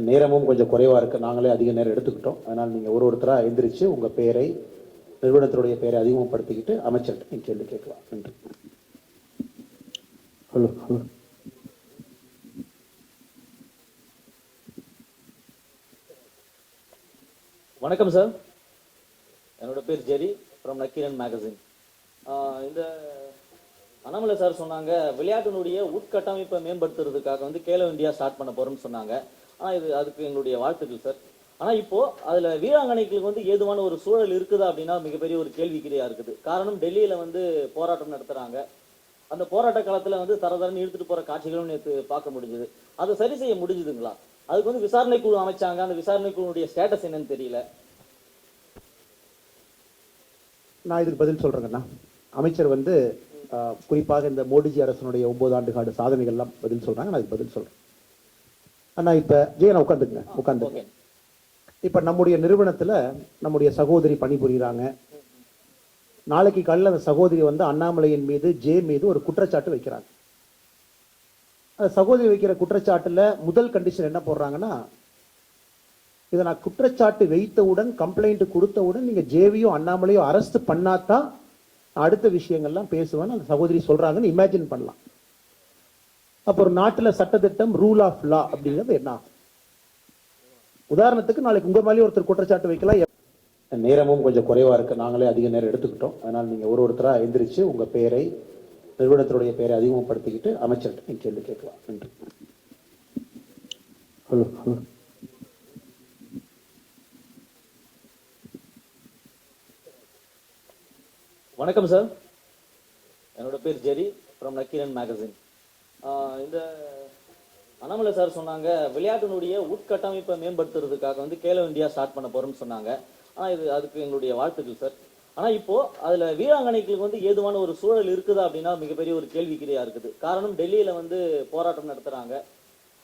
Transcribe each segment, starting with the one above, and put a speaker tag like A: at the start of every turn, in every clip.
A: நேரமும் கொஞ்சம் குறைவாக இருக்குது, நாங்களே அதிக நேரம் எடுத்துக்கிட்டோம். அதனால் நீங்கள் ஒருத்தராக எந்திரிச்சு உங்கள் பெயரை, நிறுவனத்தினுடைய பெயரை அதிகப்படுத்திக்கிட்டு அமைச்சர்கிட்ட நீங்கள் கேள்வி கேட்கலாம். நன்றி. Hello hello.
B: வணக்கம் சார், என்னோட பேர் ஜெரி ஃப்ரம் நக்கீரன் மேகசின். இந்த அண்ணாமலை சார் சொன்னாங்க விளையாட்டினுடைய உட்கட்டமைப்பை மேம்படுத்துறதுக்காக வந்து கேலோ இந்தியா ஸ்டார்ட் பண்ண போறோம்னு சொன்னாங்க. அதுக்கு எங்களுடைய வாழ்த்துக்கள் சார். ஆனால் இப்போ அதில் வீராங்கனைகளுக்கு வந்து ஏதுவான ஒரு சூழல் இருக்குதா அப்படின்னா மிகப்பெரிய ஒரு கேள்விக்குறியா இருக்குது. காரணம், டெல்லியில் வந்து போராட்டம் நடத்துகிறாங்க. அந்த போராட்ட காலத்தில் வந்து தரதரன்னு இழுத்துட்டு போகிற காட்சிகளும் நேற்று பார்க்க முடிஞ்சுது. அதை சரி செய்ய முடிஞ்சுதுங்களா? அதுக்கு வந்து விசாரணை குழு அமைச்சாங்க, அந்த விசாரணை குழுவுடைய ஸ்டேட்டஸ் என்னன்னு தெரியல.
A: நான் இதுக்கு பதில் சொல்கிறேங்கண்ணா. அமைச்சர் வந்து குறிப்பாக இந்த மோடிஜி அரசனுடைய 9 ஆண்டு கால சாதனைகள்லாம் பதில் சொல்கிறாங்க. நான் இதுக்கு பதில் சொல்கிறேன். அண்ணா இப்போ ஜெயனா உட்காந்துங்க. இப்போ நம்முடைய நிறுவனத்தில் நம்முடைய சகோதரி பணிபுரிகிறாங்க. நாளைக்கு காலையில் அந்த சகோதரி வந்து அண்ணாமலையின் மீது மீது ஒரு குற்றச்சாட்டு வைக்கிறாங்க. அந்த சகோதரி வைக்கிற குற்றச்சாட்டில் முதல் கண்டிஷன் என்ன போடுறாங்கன்னா, இதை நான் குற்றச்சாட்டு வைத்தவுடன், கம்ப்ளைண்ட் கொடுத்தவுடன் நீங்கள் ஜேவியோ அண்ணாமலையோ அரெஸ்ட் பண்ணாதான் அடுத்த விஷயங்கள்லாம் பேசுவேன்னு அந்த சகோதரி சொல்றாங்கன்னு இமேஜின் பண்ணலாம். அப்போ ஒரு நாட்டில் சட்டத்திட்டம், ரூல் ஆஃப் லா அப்படிங்கிறது என்ன ஆகும்? உதாரணத்துக்கு நாளைக்கு உங்க மேலேயே ஒருத்தர் குற்றச்சாட்டு வைக்கலாம். நேரமும் கொஞ்சம் குறைவா இருக்கு, நாங்களே அதிக நேரம் எடுத்துக்கிட்டோம். அதனால் நீங்க ஒருத்தராக எந்திரிச்சு உங்க பெயரை, நிறுவனத்தினுடைய பெயரை அதிகப்படுத்திக்கிட்டு அமைச்சர்கிட்ட நீங்க கேள்வி கேட்கலாம். நன்றி. Hello hello.
B: வணக்கம் சார், என்னோட பேர் ஜெரி ஃப்ரம் நக்கீரன் மேகசின். இந்த அண்ணாமலை சார் சொன்னாங்க விளையாட்டினுடைய உட்கட்டமைப்பை மேம்படுத்துறதுக்காக வந்து கேலோ இந்தியா ஸ்டார்ட் பண்ண போறோம்னு சொன்னாங்க. அதுக்கு எங்களுடைய வாழ்த்துக்கள் சார். ஆனால் இப்போ அதில் வீராங்கனைகளுக்கு வந்து ஏதுவான ஒரு சூழல் இருக்குதா அப்படின்னா மிகப்பெரிய ஒரு கேள்விக்குறியா இருக்குது. காரணம், டெல்லியில் வந்து போராட்டம் நடத்துகிறாங்க.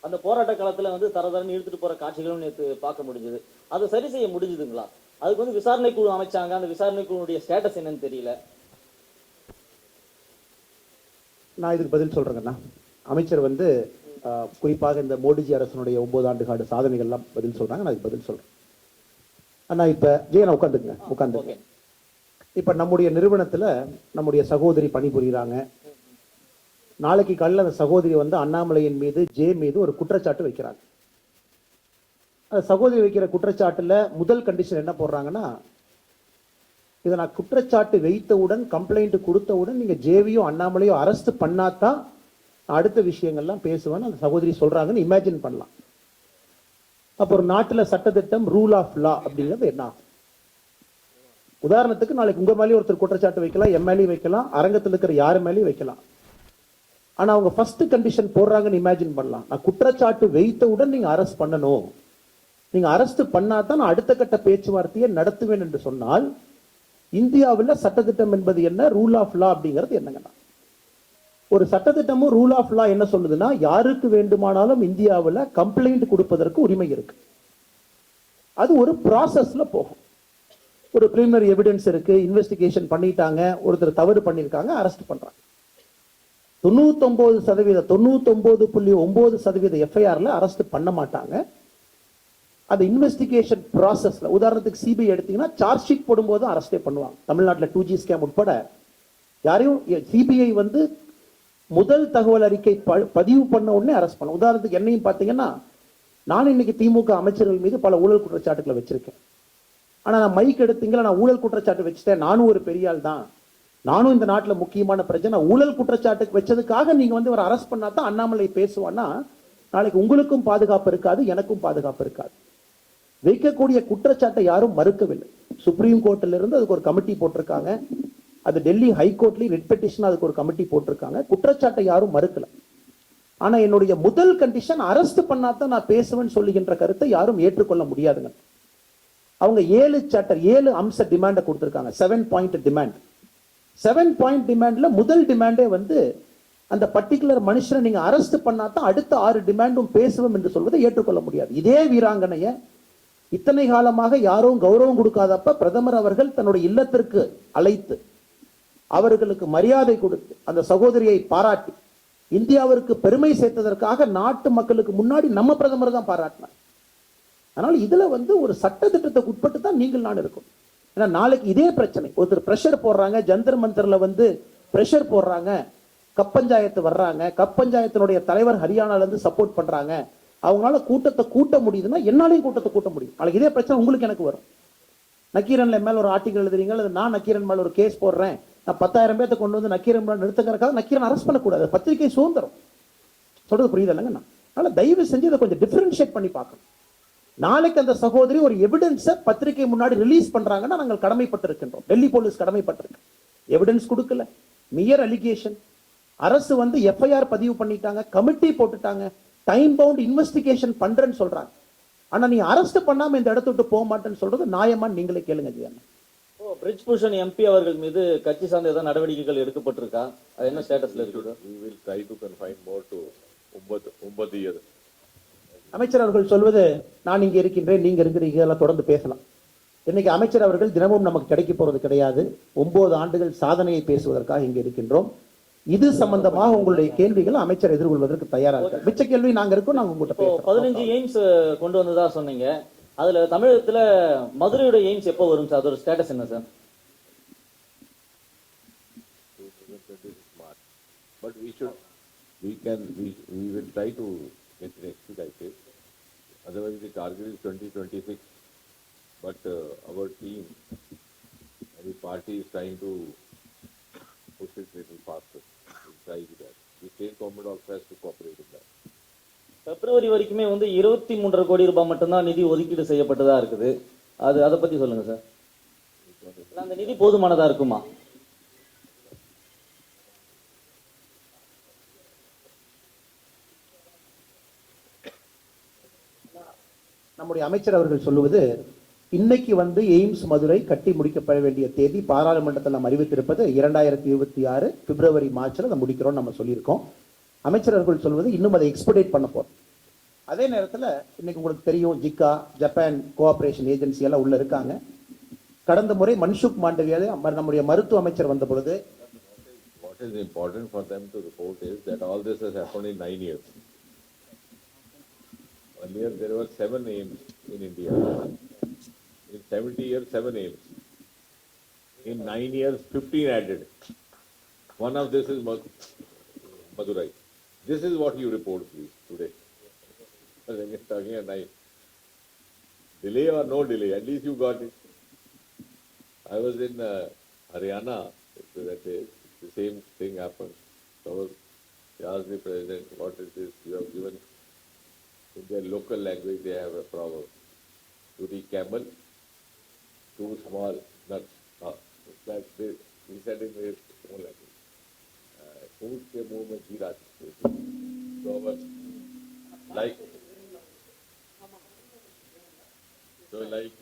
B: அந்த போராட்ட காலத்தில் வந்து தரதரன்னு இழுத்துட்டு போகிற காட்சிகளும் நேற்று பார்க்க முடிஞ்சுது. அதை சரி செய்ய முடிஞ்சுதுங்களா? அதுக்கு வந்து விசாரணை குழு அமைச்சாங்க, அந்த விசாரணை குழுவுடைய ஸ்டேட்டஸ் என்னன்னு தெரியல.
A: நான் இதுக்கு பதில் சொல்றேங்கண்ணா. அமைச்சர் வந்து குறிப்பாக இந்த மோடிஜி அரசனுடைய 9 ஆண்டு கால சாதனைகள்லாம் பதில் சொல்றாங்க. நான் இதுக்கு பதில் சொல்றேன். அண்ணா இப்போ ஜெயனா உட்காந்துங்க. இப்போ நம்முடைய நிறுவனத்தில் நம்முடைய சகோதரி பணிபுரிகிறாங்க. நாளைக்கு காலையில் அந்த சகோதரி வந்து அண்ணாமலையின் மீது மீது ஒரு குற்றச்சாட்டு வைக்கிறாங்க. அந்த சகோதரி வைக்கிற குற்றச்சாட்டுல முதல் கண்டிஷன் என்ன போடுறாங்கன்னா, இதை நான் குற்றச்சாட்டு வைத்தவுடன், கம்ப்ளைண்ட் கொடுத்தவுடன் நீங்க ஜேவியோ அண்ணாமலையோ அரெஸ்ட் பண்ணாதான் அடுத்த விஷயங்கள்லாம் பேசுவேன்னு அந்த சகோதரி சொல்றாங்கன்னு இமேஜின் பண்ணலாம். அப்போ ஒரு நாட்டில் சட்டத்திட்டம், ரூல் ஆஃப் லா அப்படிங்கிறது என்ன ஆகும்? உதாரணத்துக்கு நாளைக்கு உங்க மேலேயே ஒருத்தர் குற்றச்சாட்டு வைக்கலாம், எம்எல்ஏ வைக்கலாம், அரங்கத்தில் இருக்கிற யாரு மேலேயும் வைக்கலாம். ஆனா அவங்க ஃபர்ஸ்ட் கண்டிஷன் போடுறாங்கன்னு இமேஜின் பண்ணலாம். நான் குற்றச்சாட்டு வைத்தவுடன் நீங்க அரெஸ்ட் பண்ணணும், நீங்க அரெஸ்ட் பண்ணாதான் நான் அடுத்த கட்ட பேச்சுவார்த்தையை நடத்துவேன் என்று சொன்னால், இந்தியாவில் சட்டத்திட்டம் என்பது என்ன, ரூல் ஆஃப் லா அப்படிங்கிறது என்னங்கன்னா, ஒரு சட்டத்திட்டமும் ரூல் ஆஃப் லா என்ன சொல்லுதுன்னா, யாருக்கு வேண்டுமானாலும் இந்தியாவில் கம்ப்ளைண்ட் கொடுப்பதற்கு உரிமை இருக்கு. அது ஒரு ப்ராசஸ்ல போகும். ஒரு பிரிலிமினரி எவிடன்ஸ் இருக்கு, இன்வெஸ்டிகேஷன் பண்ணிட்டாங்க, ஒருத்தர் தவறு பண்ணியிருக்காங்க, அரெஸ்ட் பண்றாங்க. 99.9% எஃப்ஐஆர்ல அரெஸ்ட் பண்ண மாட்டாங்க. அந்த இன்வெஸ்டிகேஷன் ப்ராசஸ்ல, உதாரணத்துக்கு சிபிஐ எடுத்தீங்கன்னா சார்ஜ் ஷீட் போடும்போது அரெஸ்டே பண்ணுவாங்க. தமிழ்நாட்டில் 2G ஸ்கேம் உட்பட யாரையும் சிபிஐ வந்து முதல் தகவல் அறிக்கை பதிவு பண்ண உடனே அரெஸ்ட் பண்ண. உதாரணத்துக்கு என்னையும் பார்த்தீங்கன்னா, நான் இன்னைக்கு திமுக அமைச்சர்கள் மீது பல ஊழல் குற்றச்சாட்டுகளை வச்சிருக்கேன். ஆனா நான் மைக் எடுத்தீங்களா, நான் ஊழல் குற்றச்சாட்டு வச்சுட்டேன், நானும் ஒரு பெரிய ஆள் தான், நானும் இந்த நாட்டில் முக்கியமான பிரச்சனை, ஊழல் குற்றச்சாட்டுக்கு வச்சதுக்காக நீங்க வந்து ஒரு அரெஸ்ட் பண்ணாதான் அண்ணாமலை பேசுவான்னா, நாளைக்கு உங்களுக்கும் பாதுகாப்பு இருக்காது, எனக்கும் பாதுகாப்பு இருக்காது. வைக்கக்கூடிய குற்றச்சாட்டை யாரும் மறுக்கவில்லை. சுப்ரீம் கோர்ட்ல இருந்து அதுக்கு ஒரு கமிட்டி போட்டிருக்காங்க. அது டெல்லி ஹைகோர்ட்லயும் ரெட் பெட்டிஷன் அதுக்கு ஒரு கமிட்டி போட்டிருக்காங்க. குற்றச்சாட்டை யாரும் மறுக்கல. ஆனா என்னுடைய முதல் கண்டிஷன், அரெஸ்ட் பண்ணாதான் நான் பேசுவேன்னு சொல்லுகின்ற கருத்தை யாரும் ஏற்றுக்கொள்ள முடியாதுங்க. அவங்க 7 அம்ச டிமாண்ட கொடுத்திருக்காங்க. 7 பாயிண்ட் டிமாண்ட். 7 பாயிண்ட் டிமாண்ட்ல முதல் டிமாண்டே வந்து, அந்த பர்டிகுலர் மனுஷனை நீங்க அரெஸ்ட் பண்ணாதான் அடுத்த 6 டிமாண்டும் பேசுவோம் என்று சொல்வதை ஏற்றுக்கொள்ள முடியாது. இதே வீராங்கனைய இத்தனை காலமாக யாரும் கௌரவம் கொடுக்காதப்ப பிரதமர் அவர்கள் தன்னுடைய இல்லத்திற்கு அழைத்து அவர்களுக்கு மரியாதை கொடுத்து அந்த சகோதரியை பாராட்டி இந்தியாவிற்கு பெருமை சேர்த்ததற்காக நாட்டு மக்களுக்கு முன்னாடி நம்ம பிரதமர் தான் பாராட்டினார். அதனால இதுல வந்து ஒரு சட்ட திட்டத்துக்கு உட்பட்டு தான் நீங்கள் நான் இருக்கும். ஏன்னா நாளைக்கு இதே பிரச்சனை ஒருத்தர் பிரஷர் போடுறாங்க, ஜந்தர் மந்தர்ல வந்து பிரஷர் போடுறாங்க, கப்பஞ்சாயத்து வர்றாங்க, கப்பஞ்சாயத்தினுடைய தலைவர் ஹரியானால இருந்து சப்போர்ட் பண்றாங்க, அவங்களால கூட்டத்தை கூட்ட முடியுதுன்னா என்னாலையும் கூட்டத்தை கூட்ட முடியும். நாளைக்கு இதே பிரச்சனை உங்களுக்கு எனக்கு வரும். நக்கீரன்ல மேல ஒரு ஆர்டிகல் எழுதுறீங்க, அல்லது நான் நக்கீரன் மேல ஒரு கேஸ் போடுறேன், நான் 10,000 பேர்த்த கொண்டு வந்து நக்கீரன் மேல நிறுத்துக்கிறதுக்காக நக்கீரன் அரெஸ்ட் பண்ணக்கூடாது. பத்திரிகை சுதந்திரம். சொல்றது புரியுது இல்லைங்க? அதனால தயவு செஞ்சு இதை கொஞ்சம் டிஃபரன்ஷியேட் பண்ணி பார்க்கணும். நாளைக்கு அந்த சகோதரி ஒரு எவிடன்ஸை பத்திரிகை முன்னாடி ரிலீஸ் பண்றாங்கன்னா நாங்கள் கடமைப்பட்டிருக்கின்றோம். டெல்லி போலீஸ் கடமைப்பட்டிருக்கு. எவிடன்ஸ் கொடுக்கல, மியர் அலிகேஷன். அரசு வந்து எஃப்ஐஆர் பதிவு பண்ணிட்டாங்க, கமிட்டி போட்டுட்டாங்க, டைம் பவுண்ட் இன்வெஸ்டிகேஷன் பண்றேன்னு சொல்றாங்க. ஆனா நீ அரெஸ்ட் பண்ணாம இந்த இடத்த விட்டு போக மாட்டேன்னு சொல்றது நியாயமான்னு நீங்களே கேளுங்க ஜியா.
B: பிரிட்ஜ் பூஷன் எம்பி அவர்கள் மீது கட்சி சார்ந்த ஏதாவது நடவடிக்கைகள் எடுக்கப்பட்டிருக்கா? அது என்ன ஸ்டேட்டஸ்ல இருக்குது?
C: We will try to confine more to 9 years.
A: அமைச்சர் அவர்கள் சொல்வது, நான் இங்க இருக்கின்றேன், நீங்க இருக்கிறீங்க, எல்லாம் தொடர்ந்து பேசலாம். இன்னைக்கு அமைச்சர் அவர்கள் தினமும் நமக்கு கிடைக்க போறது கிடையாது. 9 ஆண்டுகள் சாதனையை பேசுவதற்காக இங்க இருக்கின்றோம். இது சம்பந்தமாக உங்களுடைய கேள்விகள் அமைச்சர் எதிர்கொள்வதற்கு தயாரா இருக்கார். மிச்ச கேள்வி நாங்க இருக்கோம், நாங்க உங்கள்கிட்ட பேசுறோம்.
B: 15 எய்ம்ஸ் கொண்டு வந்ததா சொன்னீங்க. அதுல தமிழகத்துல மதுரையோட எய்ம்ஸ் எப்போ வரும் சார்? அதோட ஸ்டேட்டஸ் என்ன sir?
C: 2026 March. But we will try to get it expedited. Otherwise, the target is 2026. But our team and the party is trying to push it a little faster. We'll try with that. The state government also has to cooperate with that.
B: பிப்ரவரி வரைக்குமே வந்து 23.5 கோடி ரூபாய் மட்டும்தான் நிதி ஒதுக்கீடு செய்யப்பட்டதா இருக்குது. அதை பத்தி சொல்லுங்க சார். அந்த நிதி போதுமானதா இருக்குமா?
A: நம்முடைய அமைச்சர் அவர்கள் சொல்லுவது, இன்னைக்கு வந்து எய்ம்ஸ் மதுரை கட்டி முடிக்கப்பட வேண்டிய தேதி பாராளுமன்றத்தில் நாம் அறிவித்திருப்பது 2026 பிப்ரவரி மார்ச்ல அதை முடிக்கிறோம் நம்ம சொல்லியிருக்கோம். அமைச்சர் அவர்கள் சொல்வது இன்னும் அதை எக்ஸ்பெடிட் பண்ண போறோம். அதே நேரத்தில் இன்னைக்கு உங்களுக்கு தெரியும், ஜிக்கா, ஜப்பான் கோஆபரேஷன் ஏஜென்சி எல்லாம் உள்ள இருக்காங்க. கடந்த முறை மன்சுக் மாண்டவியாலே நம்முடைய மருத்துவ அமைச்சர் வந்த பொழுது,
C: What is important for them to report is that all this has happened in 9 years. Earlier there were 7 aims in India. In 70 years, 7 aims. In 9 years, 15 added. One of this is Madurai. This is what you report, please, today. When you're talking at night. Delay or no delay, at least you got it. I was in Haryana that day. The same thing happened. So I asked the president, what is this? You have given, in their local language, they have a proverb. To the camel, 2 small nuts. That they, he said in his own language. ऊँट के मुंह में जीरा. So like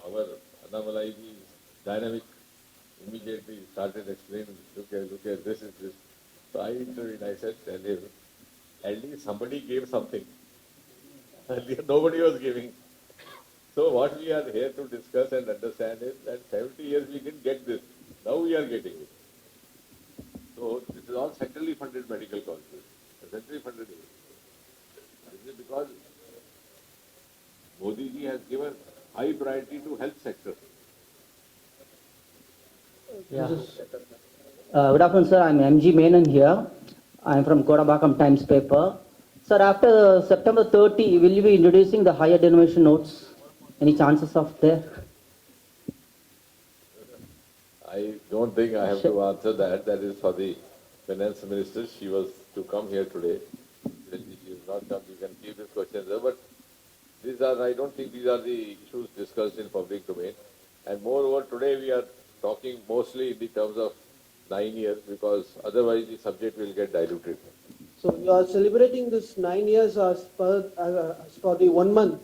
C: our Annamalai is dynamic, immediately started explaining, look at this is this. So I intervened, I said, at least somebody gave something. Earlier nobody was giving. So what we are here to discuss and understand is that 70 years we didn't get this. Now we are getting it. So this is all centrally funded medical colleges. Centrally funded. This is because Modi ji has given high priority to health sector.
D: Yeah. Good afternoon, sir. I'm MG Menon here. I'm from Kodabakam Times paper. Sir, after September 30, will you be introducing the higher denomination notes? Any chances of there?
C: I don't think I have to answer that. That is for the finance minister. She was to come here today. She is not come. You can keep this question there. But these are, I don't think these are the issues discussed in public domain. And moreover, today we are talking mostly in the terms of 9 years because otherwise the subject will get diluted.
E: So you are celebrating this 9 years as for the 1 month.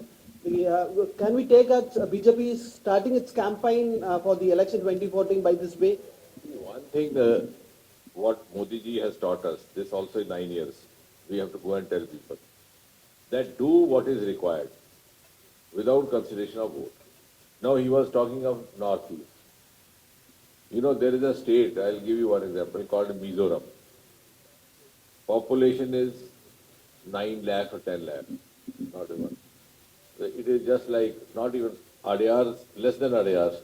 E: Can we take that BJP is starting its campaign for the election 2014 by this way?
C: One thing, what Modi ji has taught us, this also in 9 years, we have to go and tell people that do what is required without consideration of vote. Now he was talking of Northeast. You know, there is a state, I'll give you one example, called Mizoram. Population is 9 lakh or 10 lakh, not even. it is just like not even Adyars, less than Adyars.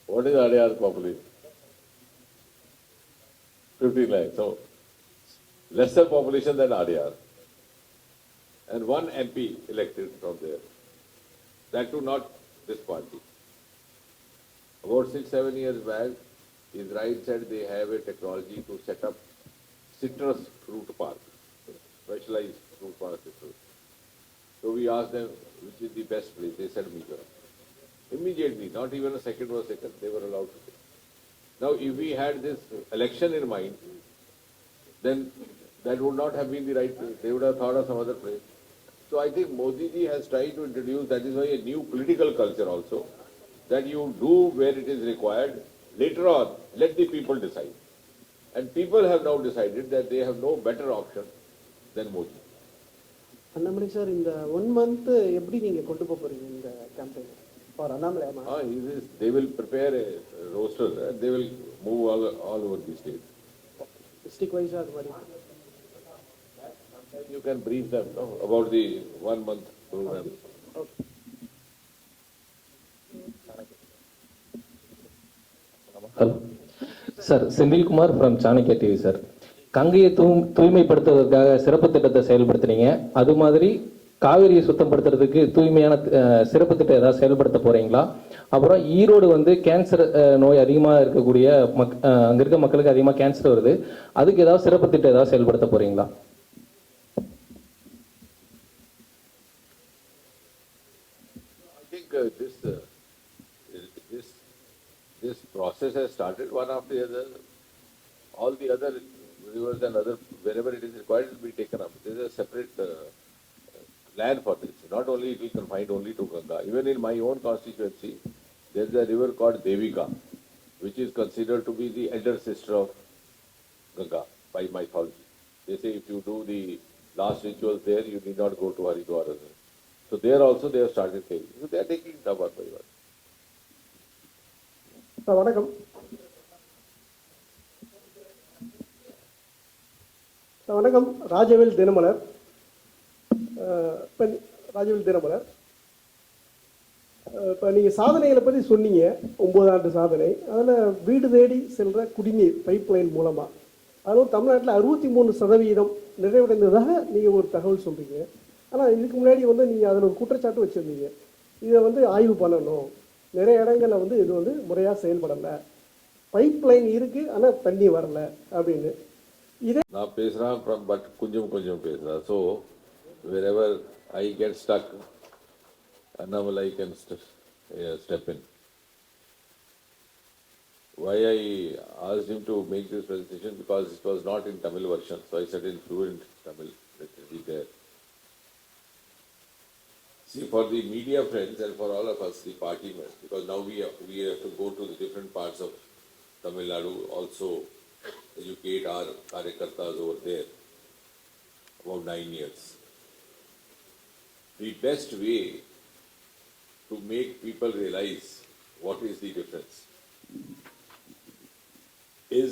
C: What is Adyars population? 15 lakhs. So lesser population than Adyar. And one MP elected from there. That too not this party. About 6-7 years back, Israel said they have a technology to set up citrus fruit park, specialized fruit park citrus. So we asked them which is the best place. They said Mizoram. Immediately, not even a second or second, they were allowed to take. Now, if we had this election in mind, then that would not have been the right place. They would have thought of some other place. So I think Modi ji has tried to introduce, that is why a new political culture also, that you do where it is required. Later on, let the people decide. And people have now decided that they have no better option than Modi.
E: Annamalai sir, in the 1 month, எப்படி நீங்க கொண்டு போக போறீங்க இந்த campaign for Annamalai?
C: They will prepare a roster and they will move all over the state.
E: District wise அது மாதிரி.
C: You can brief them no, about the 1 month program.
E: Okay.
F: Hello sir, Senthilkumar from Chanakya TV sir. கங்கையை தூய்மைப்படுத்துவதற்காக சிறப்பு திட்டத்தை செயல்படுத்துனீங்க. அது மாதிரி காவிரியை சுத்தப்படுத்துறதுக்கு தூய்மையான சிறப்பு திட்டம் ஏதாவது செயல்படுத்த போறீங்களா? அப்புறம் ஈரோடு வந்து கேன்சர் நோய் அதிகமாக இருக்கக்கூடிய அங்கே இருக்க மக்களுக்கு அதிகமாக கேன்சர் வருது. அதுக்கு ஏதாவது சிறப்பு திட்டம் ஏதாவது செயல்படுத்த போறீங்களா?
C: This process has started one after the other. All the other rivers and other, wherever it is required, will be taken up. There is a separate plan for this. Not only it will confined only to Ganga. Even in my own constituency, there is a river called Devika, which is considered to be the elder sister of Ganga by mythology. They say if you do the last rituals there, you need not go to Haridwar. So there also they have started taking. So they are taking it up one by one.
G: வணக்கம். வணக்கம். ராஜவேல் தினமலர். ராஜவேல் தினமலர். இப்போ நீங்கள் சாதனைகளை பற்றி சொன்னீங்க, 9 ஆண்டு சாதனை. அதில் வீடு தேடி செல்கிற குடிநீர் பைப்லைன் மூலமாக அதுவும் தமிழ்நாட்டில் 63% நிறைவடைந்ததாக நீங்கள் ஒரு தகவல் சொல்கிறீங்க. ஆனால் இதுக்கு முன்னாடி வந்து நீங்கள் அதில் ஒரு குற்றச்சாட்டு வச்சுருந்தீங்க, இதை வந்து ஆய்வு பண்ணணும், நிறைய இடங்களில் வந்து இது வந்து முறையாக செயல்படலை, பைப் லைன் இருக்கு ஆனால் தண்ணி வரல அப்படின்னு. இதே
C: நான் பேசுகிறேன் பட் கொஞ்சம் பேசுகிறேன். So wherever I get stuck, Annamalai can step in. Why I asked him to make this presentation, because it was not in Tamil version, so I said in fluent Tamil, let it be there. See, for the media friends and for all of us, the party men, because now we have to go to the different parts of Tamil Nadu, also educate our karyakartas over there, about 9 years. The best way to make people realize what is the difference is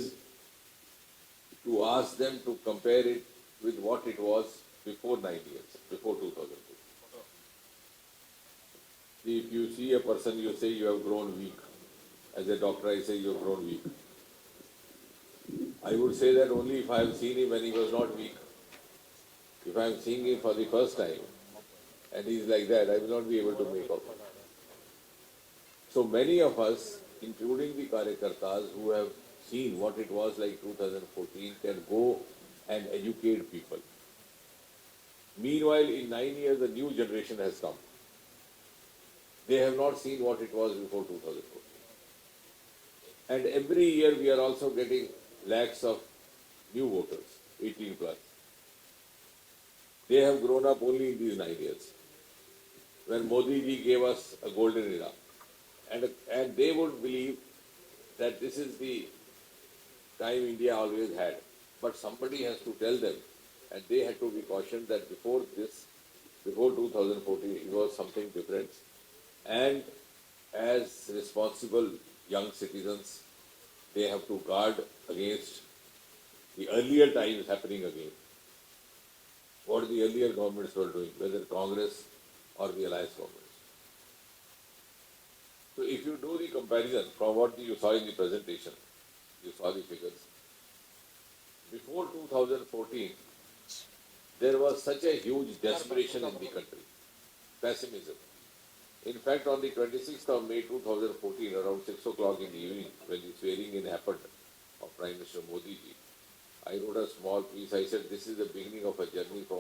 C: to ask them to compare it with what it was before 9 years, before 2002. If you see a person, you say you have grown weak. As a doctor, I say you have grown weak. I would say that only if I have seen him when he was not weak. If I am seeing him for the first time and he is like that, I will not be able to make out. So many of us, including the karyakartas who have seen what it was like 2014, can go and educate people. Meanwhile, in 9 years, a new generation has come. They have not seen what it was before 2014. And every year we are also getting lakhs of new voters, 18 plus. They have grown up only in these 9 years. When Modi ji gave us a golden era. And they would believe that this is the time India always had. But somebody has to tell them, and they had to be cautioned that before 2014, it was something different. And as responsible young citizens, they have to guard against the earlier times happening again. What the earlier governments were doing, whether Congress or the alliance governments. So if you do the comparison from what you saw in the presentation, you saw the figures. Before 2014, there was such a huge desperation in the country, pessimism. In fact, on the 26th of May 2014, around 6 o'clock in the evening, when the swearing-in happened of Prime Minister Modi ji, I wrote a small piece. I said, this is the beginning of a journey from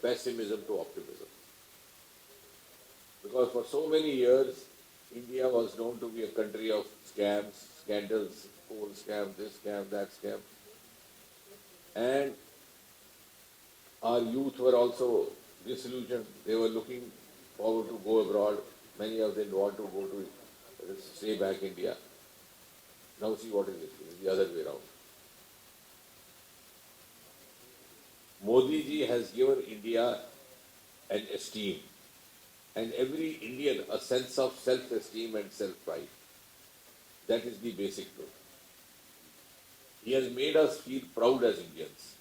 C: pessimism to optimism. Because for so many years, India was known to be a country of scams, scandals, coal scam, this scam, that scam. And our youth were also disillusioned. They were looking forward to go abroad. Many of them want to go to stay back India. Now see what is it? It's the other way around. Modi ji has given India an esteem, and every Indian a sense of self-esteem and self-pride. That is the basic truth. He has made us feel proud as Indians,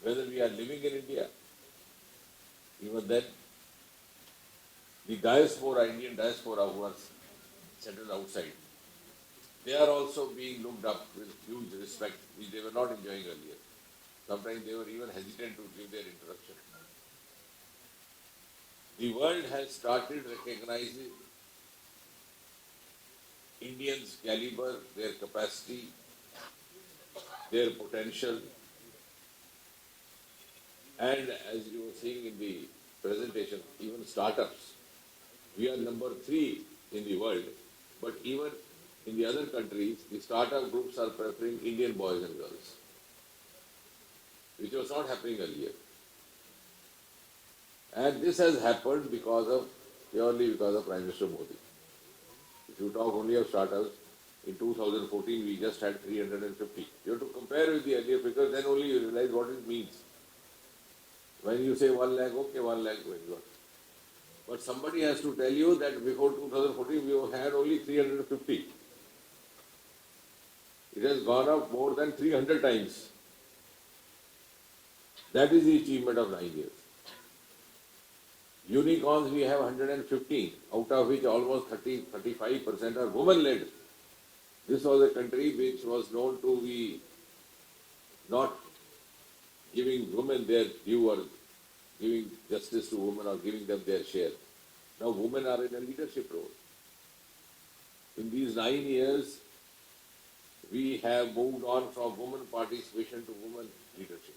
C: whether we are living in India, even then, the diaspora, Indian diaspora who are settled outside, they are also being looked up with huge respect, which they were not enjoying earlier. Sometimes they were even hesitant to give their introduction. The world has started recognizing Indians' caliber, their capacity, their potential, and as you were seeing in the presentation, even startups. We are number 3 in the world, but even in the other countries, the startup groups are preferring Indian boys and girls, which was not happening earlier. And this has happened purely because of Prime Minister Modi. If you talk only of startups, in 2014 we just had 350. You have to compare with the earlier figures, then only you realize what it means. When you say 1 lakh, okay, 1 lakh very good. But somebody has to tell you that before 2014 we had only 350. It has gone up more than 300 times. That is the achievement of 9 years. Unicorns we have 115, out of which almost 35% are women-led. This was a country which was known to be not giving women their due or giving justice to women or giving them their share. Now women are in a leadership role. In these 9 years, we have moved on from women participation to women leadership.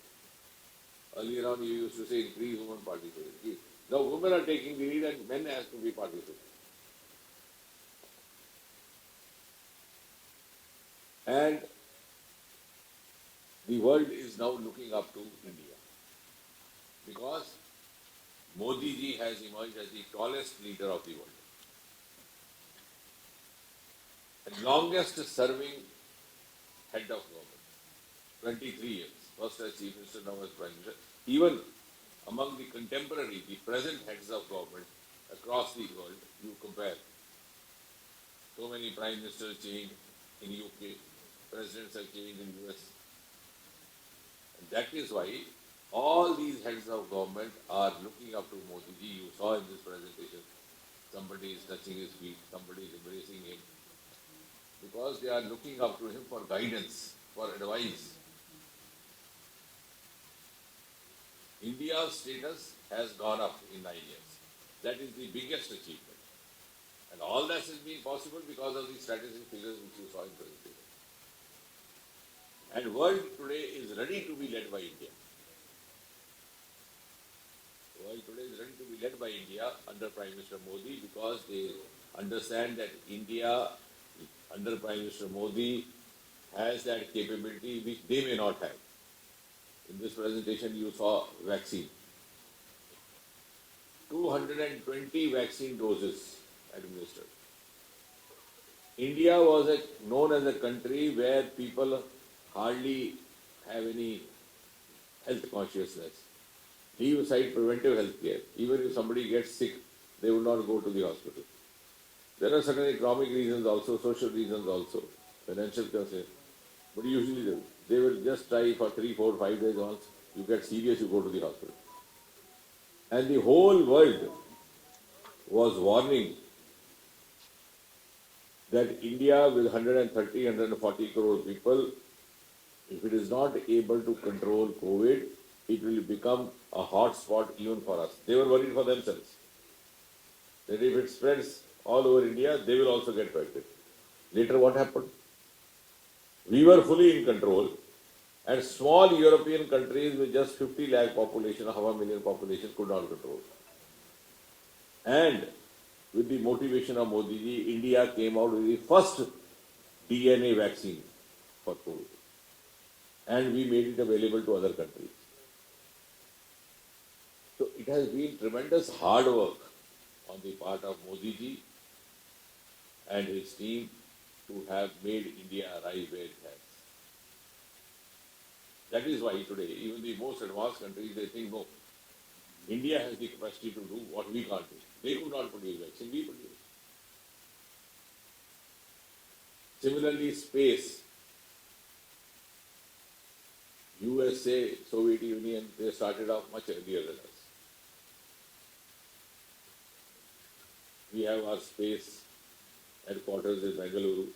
C: Earlier on, you used to say increase women participation. Now women are taking the lead and men have to be participating. And the world is now looking up to India because Modi ji has emerged as the tallest leader of the world. And longest serving head of government, 23 years. First as Chief Minister, now as Prime Minister. Even among the contemporary, the present heads of government across the world, you compare. So many Prime Ministers changed in UK, presidents have changed in US. And that is why all these heads of government are looking up to Modi ji. You saw in this presentation, somebody is touching his feet, somebody is embracing him. Because they are looking up to him for guidance, for advice. India's status has gone up in 9 years. That is the biggest achievement. And all that has been possible because of the strategic figures which you saw in the presentation. And world today is ready to be led by India. The world today is ready to be led by India under Prime Minister Modi because they understand that India under Prime Minister Modi has that capability which they may not have. In this presentation you saw vaccine. 220 vaccine doses administered. India was known as a country where people hardly have any health consciousness. Leave aside preventive health care. Even if somebody gets sick, they will not go to the hospital. There are certain economic reasons also, social reasons also, financial concerns. But usually they will just try for 3, 4, 5 days once. You get serious, you go to the hospital. And the whole world was warning that India with 130, 140 crore people, if it is not able to control COVID, it will become a hot spot even for us. They were worried for themselves. That if it spreads all over India, they will also get affected. Later what happened? We were fully in control, and small European countries with just 50 lakh population, half a million population could not control. And with the motivation of Modi ji, India came out with the first DNA vaccine for COVID. And we made it available to other countries. So it has been tremendous hard work on the part of Modi ji and his team to have made India rise where it has. That is why today, even the most advanced countries, they think, no, India has the capacity to do what we can't do. They could not produce vaccine, we produce. Similarly, space. USA, Soviet Union, they started off much earlier than us. We have our space headquarters in Bengaluru.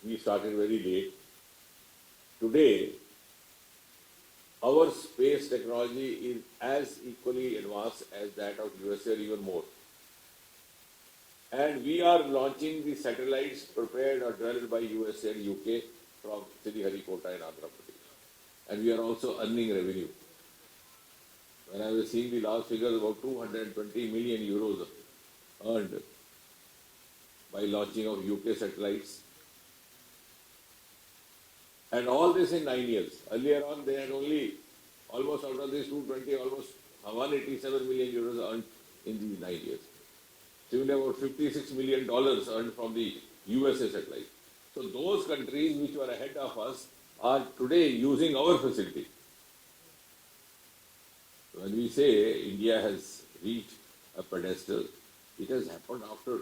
C: We started very late. Today, our space technology is as equally advanced as that of USA or even more. And we are launching the satellites prepared or developed by USA and UK from Sriharikota and Andhra Pradesh. And we are also earning revenue. When I was seeing the last figures, about 220 million euros earned by launching of UK satellites. And all this in 9 years. Earlier on, they had only, almost out of this 220, almost 187 million euros earned in these 9 years. Similarly, about $56 million earned from the USA satellite. So those countries which were ahead of us are today using our facility. When we say India has reached a pedestal, it has happened after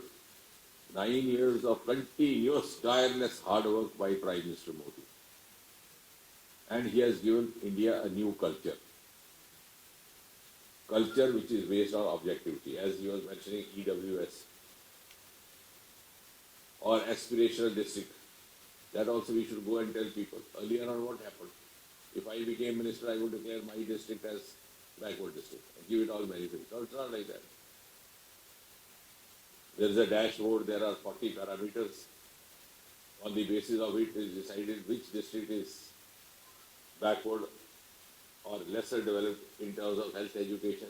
C: 9 years of continuous, tireless hard work by Prime Minister Modi. And he has given India a new culture. Culture which is based on objectivity, as he was mentioning EWS or aspirational district. That also we should go and tell people. Earlier on what happened? If I became minister, I would declare my district as backward district and give it all benefits. No, it's not like that. There is a dashboard, there are 40 parameters. On the basis of it is decided which district is backward or lesser developed in terms of health education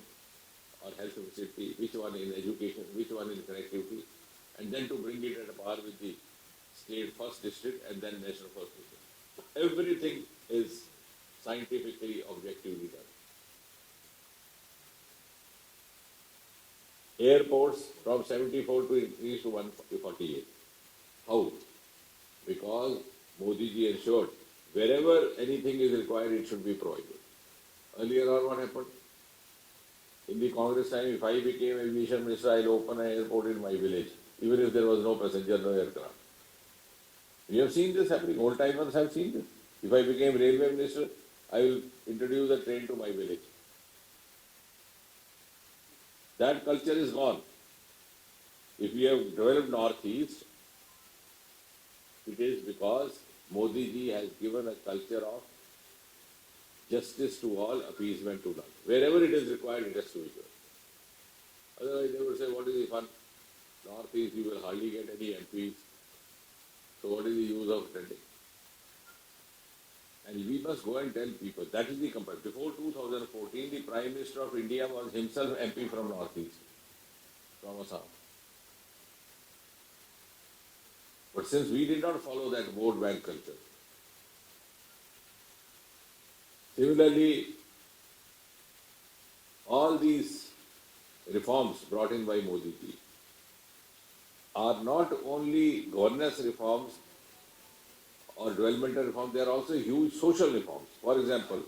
C: or health facility, which one in education, which one in connectivity, and then to bring it at a par with the state first district and then national first district. Everything is scientifically, objectively done. Airports from 74 to increase to 148. How? Because Modi ji ensured wherever anything is required, it should be provided. Earlier on, what happened? In the Congress time, if I became aviation minister, I'll open an airport in my village, even if there was no passenger, no aircraft. We have seen this happening. Old timers have seen this. If I became railway minister, I will introduce a train to my village. That culture is gone. If we have developed Northeast, it is because Modi ji has given a culture of justice to all, appeasement to none. Wherever it is required, it has to be done. Otherwise, they would say, what is the fun? Northeast, you will hardly get any MPs. So what is the use of attending? And we must go and tell people, that is the comparison. Before 2014, the Prime Minister of India was himself MP from Northeast, from Assam. But since we did not follow that vote bank culture, similarly, all these reforms brought in by Modi ji are not only governance reforms or developmental reforms, they are also huge social reforms. For example,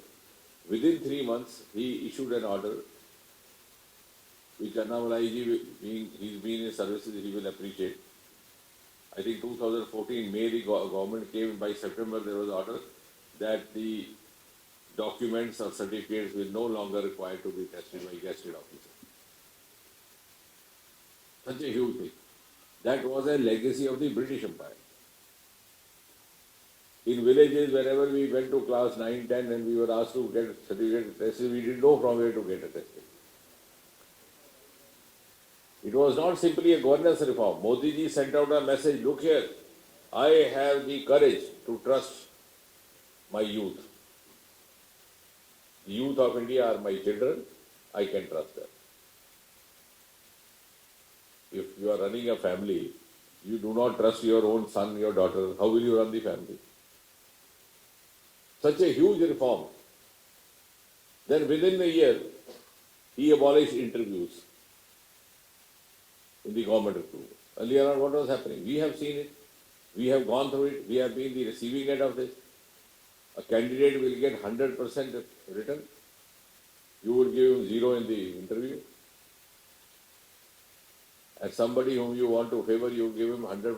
C: within 3 months, he issued an order which Annamalai ji, he's been in services, he will appreciate. I think 2014, May, the government came, by September there was an order that the documents or certificates will no longer require to be tested by gazetted officer. Such a huge thing. That was a legacy of the British Empire. In villages, wherever we went to class 9, 10 and we were asked to get certificate tested, we didn't know from where to get it tested. It was not simply a governance reform. Modi ji sent out a message, look here, I have the courage to trust my youth. The youth of India are my children, I can trust them. If you are running a family, you do not trust your own son, your daughter, how will you run the family? Such a huge reform. Then within a year, he abolished interviews in the government recruitment. Earlier on, what was happening? We have seen it. We have gone through it. We have been the receiving end of this. A candidate will get 100% written. You would give him 0 in the interview. And somebody whom you want to favor, you give him 100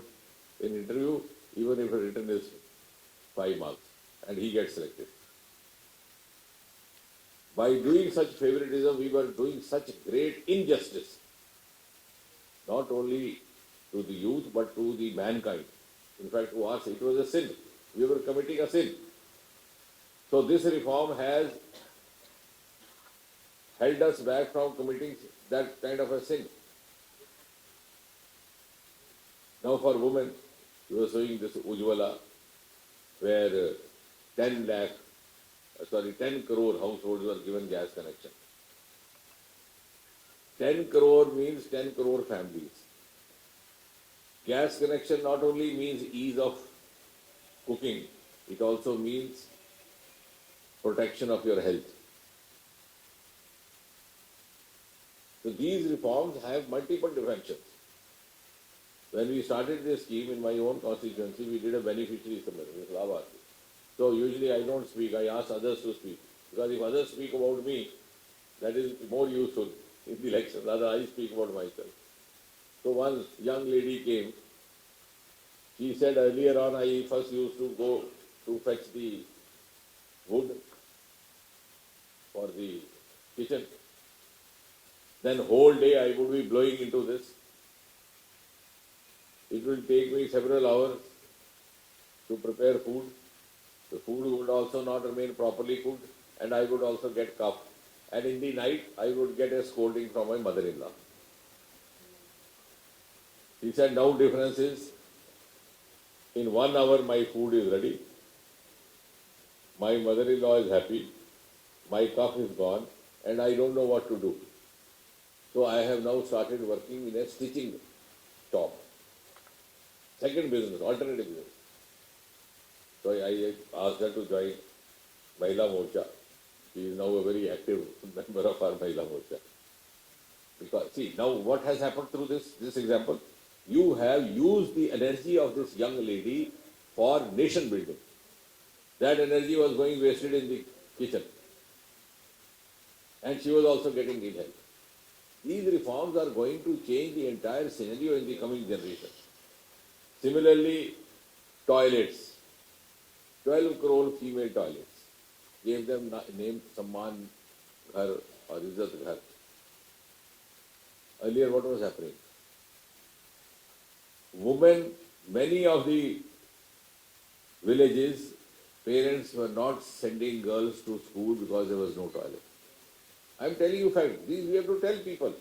C: in interview, even if written is 5 marks, and he gets selected. By doing such favoritism, we were doing such great injustice, not only to the youth, but to the mankind. In fact, to us, it was a sin. We were committing a sin. So this reform has held us back from committing that kind of a sin. Now for women, you were showing this Ujjwala, where 10 crore households were given gas connection. 10 crore means 10 crore families. Gas connection not only means ease of cooking, it also means protection of your health. So these reforms have multiple dimensions. When we started this scheme in my own constituency, we did a beneficiary summit with Lavati. So usually I don't speak, I ask others to speak. Because if others speak about me, that is more useful in the election, rather I speak about myself. So one young lady came, she said earlier on I first used to go to fetch the wood for the kitchen. Then whole day I would be blowing into this. It will take me several hours to prepare food. The food would also not remain properly cooked, and I would also get cough. And in the night, I would get a scolding from my mother-in-law. She said, now difference is, in 1 hour my food is ready. My mother-in-law is happy. My cough is gone, and I don't know what to do. So I have now started working in a stitching shop. Second business, alternative business. So I asked her to join Mahila Morcha. She is now a very active member of our Mahila Morcha. Because, see, now what has happened through this example? You have used the energy of this young lady for nation building. That energy was going wasted in the kitchen. And she was also getting ill health. These reforms are going to change the entire scenario in the coming generation. Similarly, toilets. 12 crore female toilets. Gave them name Samman Ghar or Izzat Ghar. Earlier, what was happening? Women, many of the villages, parents were not sending girls to school because there was no toilet. I am telling you fact. These we have to tell people.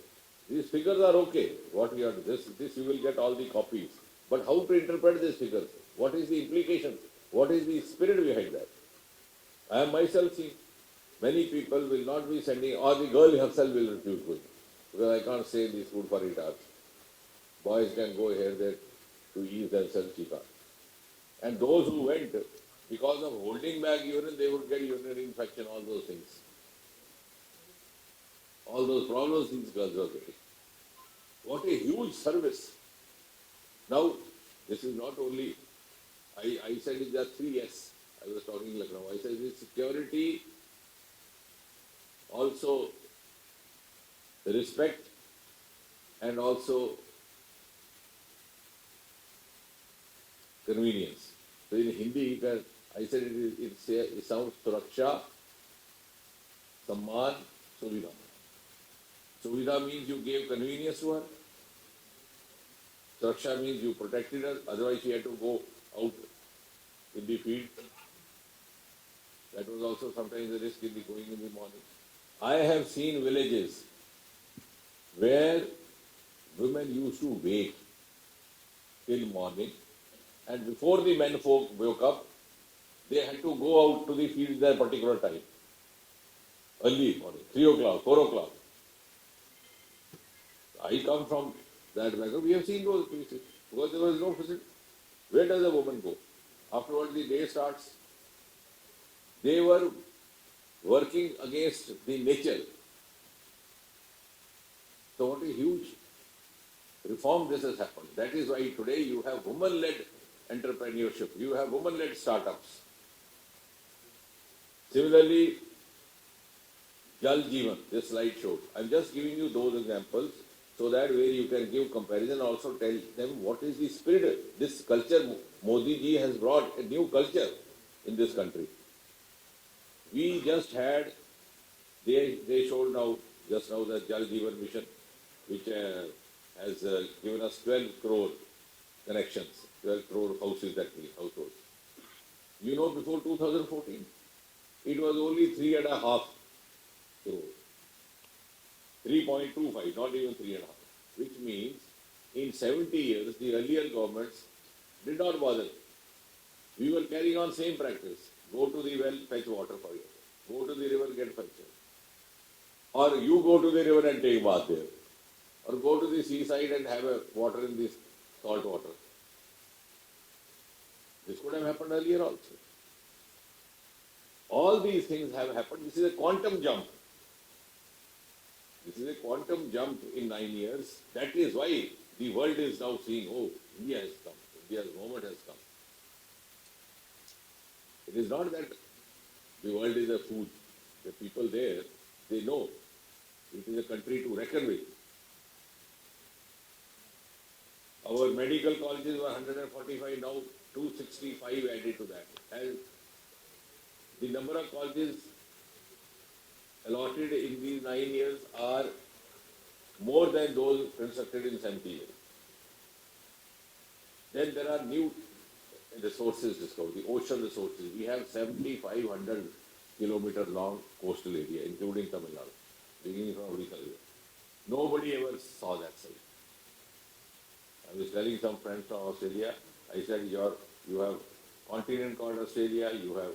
C: These figures are okay. What we are this you will get all the copies. But how to interpret these figures? What is the implication? What is the spirit behind that? I am myself seeing many people will not be sending, or the girl herself will refuse going. Because I can't stay in this food for 8 hours. Boys can go here, there to ease themselves, she can't. And those who went, because of holding back urine, they would get urinary infection, all those things. All those problems these girls are getting. What a huge service. Now, this is not only, I said it are 3 S. I was talking like now. I said it's security, also respect, and also convenience. So in Hindi, I said it sounds suraksha, Samman, Suvidha. Suvidha means you gave convenience to her. Suraksha means you protected her, otherwise she had to go out in the field. That was also sometimes a risk in the going in the morning. I have seen villages where women used to wait till morning, and before the men folk woke up, they had to go out to the field at a particular time. Early morning, 3 o'clock, 4 o'clock. I come from that background. We have seen those places because there was no facility. Where does a woman go? Afterwards, the day starts. They were working against the nature. So, what a huge reform this has happened. That is why today you have women-led entrepreneurship, you have women-led startups. Similarly, Jal Jeevan, this slide showed. I'm just giving you those examples so that where you can give comparison, also tell them what is the spirit. This culture, Modi ji has brought a new culture in this country. We just had, they showed now, just now the Jal Jeevan mission, which has given us 12 crore connections, 12 crore houses actually, households. You know, before 2014, it was only 3.5 crore. 3.25, not even 3.5, which means in 70 years, the earlier governments did not bother. We were carrying on same practice. Go to the well, fetch water for you. Go to the river, get fetch. Or you go to the river and take bath there. Or go to the seaside and have a water in this salt water. This could have happened earlier also. All these things have happened. This is a quantum jump. This is a quantum jump in 9 years. That is why the world is now seeing, oh, India has come. India's moment has come. It is not that the world is a fool. The people there, they know it is a country to reckon with. Our medical colleges were 145, now 265 added to that. And the number of colleges allotted in these 9 years are more than those constructed in 70 years. Then there are new resources discovered, the ocean resources. We have 7,500 kilometer long coastal area, including Tamil Nadu, beginning from Odisha. Nobody ever saw that side. I was telling some friends from Australia, I said, you have continent called Australia, you have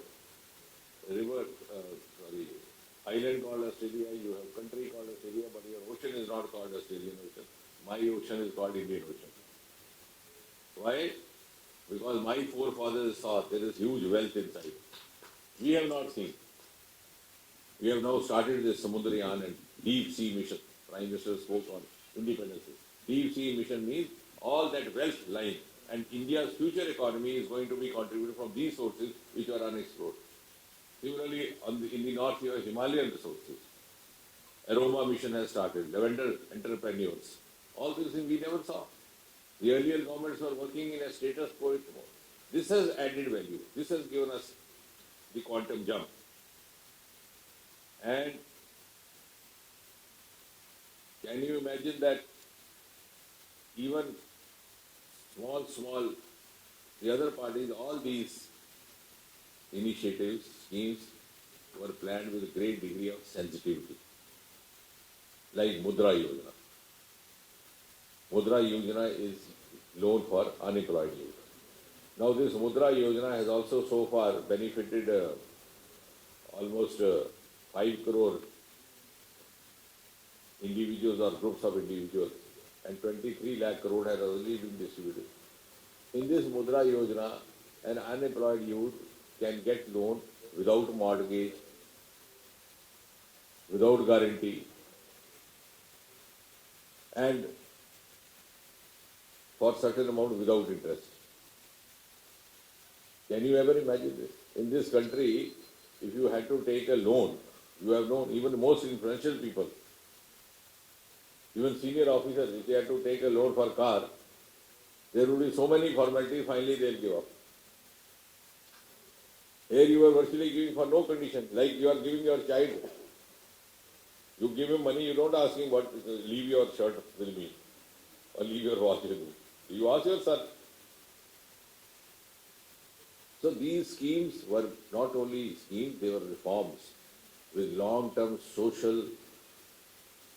C: island called Australia, you have country called Australia, but your ocean is not called Australian Ocean. My ocean is called Indian Ocean. Why? Because my forefathers saw there is huge wealth inside. We have not seen. We have now started this Samudrayan and deep sea mission. Prime Minister spoke on independence. Deep sea mission means all that wealth lying, and India's future economy is going to be contributed from these sources which are unexplored. Similarly, in the north you have Himalayan resources. Aroma mission has started, lavender entrepreneurs. All these things we never saw. The earlier governments were working in a status quo mode. This has added value. This has given us the quantum jump. And can you imagine that even small, the other parties, all these initiatives, schemes were planned with a great degree of sensitivity. Like Mudra Yojana. Mudra Yojana is loan for unemployed youth. Now this Mudra Yojana has also so far benefited almost 5 crore individuals or groups of individuals, and 23 lakh crore has already been distributed. In this Mudra Yojana, an unemployed youth can get loan without mortgage, without guarantee, and for certain amount without interest. Can you ever imagine this? In this country, if you had to take a loan, you have known even the most influential people, even senior officers, if they had to take a loan for car, there would be so many formalities, finally they'll give up. Here you are virtually giving for no condition, like you are giving your child You give him money, you don't ask him leave your shirt with me or leave your watch with me. You ask your son. So these schemes were not only schemes, they were reforms with long-term social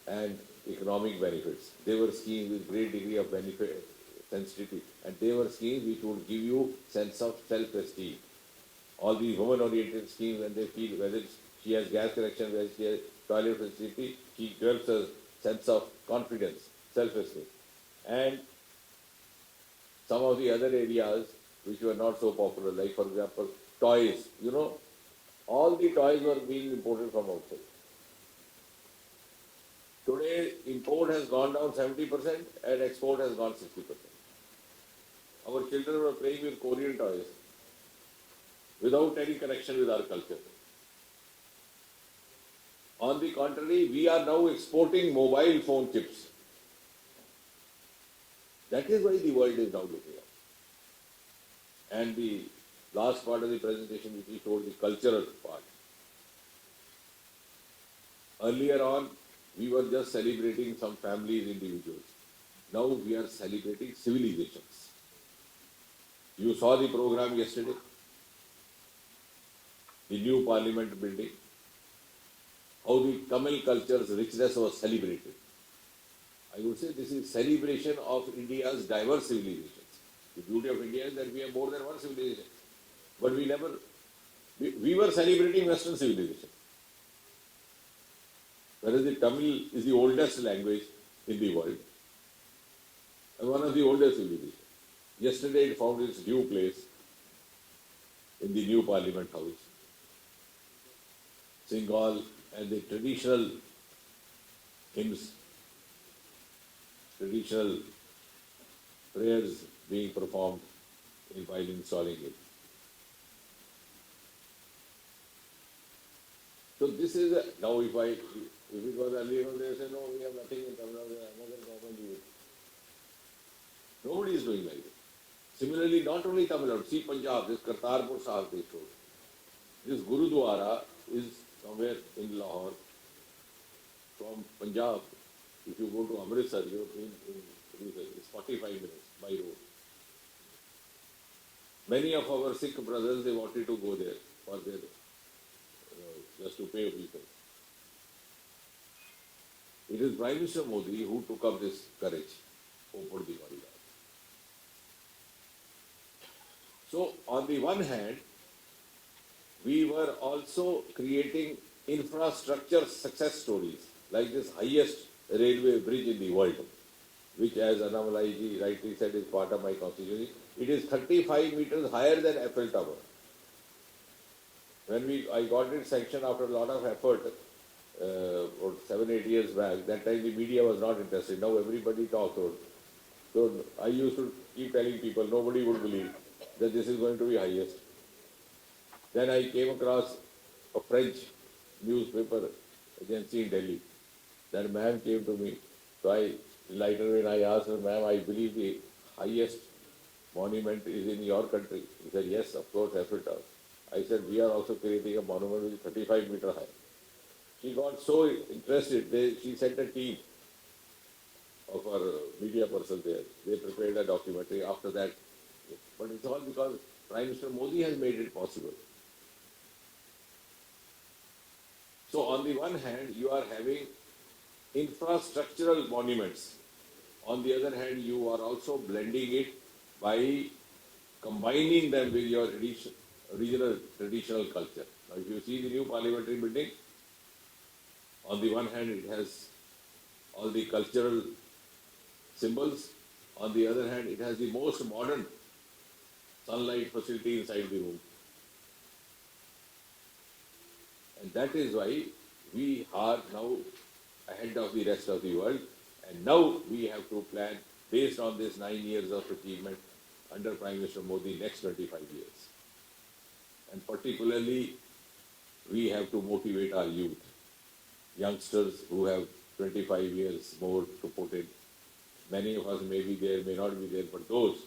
C: and economic benefits. They were schemes with great degree of benefit sensitivity, and they were schemes which would give you sense of self-esteem. All these women-oriented schemes, when they feel whether she has gas connection, whether she has toilet facility, she develops a sense of confidence, self-esteem. And some of the other areas which were not so popular, like for example, toys, all the toys were being imported from outside. Today, import has gone down 70% and export has gone 60%. Our children were playing with Korean toys without any connection with our culture. On the contrary, we are now exporting mobile phone chips. That is why the world is now looking up. And the last part of the presentation, which he told, the cultural part. Earlier on, we were just celebrating some families, individuals. Now we are celebrating civilizations. You saw the program yesterday, the new parliament building, how the Tamil culture's richness was celebrated. I would say this is celebration of India's diverse civilizations. The beauty of India is that we have more than one civilization. But we were celebrating Western civilization. Whereas the Tamil is the oldest language in the world and one of the oldest civilizations. Yesterday it found its due place in the new Parliament House. Singal and the traditional hymns, traditional prayers being performed while installing it. So this is now if it was earlier, they say no, we have nothing in Tamil Nadu, another government do it. Nobody is doing like that. Similarly, not only Tamil Nadu, see Punjab, this Kartarpur Sahib they showed. This Gurudwara is somewhere in Lahore. From Punjab, if you go to Amritsar, it's 45 minutes by road. Many of our Sikh brothers, they wanted to go there for their, just to pay people. It is Prime Minister Modi who took up this courage, opened the corridor. So, on the one hand, we were also creating infrastructure success stories, like this highest railway bridge in the world, which, as Annamalai ji rightly said, is part of my constituency. It is 35 meters higher than Eiffel Tower. When I got it sanctioned after a lot of effort, 7-8 years back, that time the media was not interested. Now everybody talks. So I used to keep telling people, nobody would believe that this is going to be highest. Then I came across a French newspaper agency in Delhi. That ma'am came to me. So later when I asked her, ma'am, I believe the highest monument is in your country. He said, yes, of course, Eiffel Tower. I said, we are also creating a monument which is 35 meters high. She got so interested, she sent a team of our media persons there. They prepared a documentary after that. But it's all because Prime Minister Modi has made it possible. So on the one hand, you are having infrastructural monuments. On the other hand, you are also blending it by combining them with your regional traditional culture. Now, if you see the new parliamentary building, on the one hand, it has all the cultural symbols. On the other hand, it has the most modern sunlight facility inside the room. And that is why we are now ahead of the rest of the world. And now we have to plan based on this 9 years of achievement under Prime Minister Modi next 25 years. And particularly, we have to motivate our youth, youngsters who have 25 years more to put in. Many of us may be there, may not be there, but those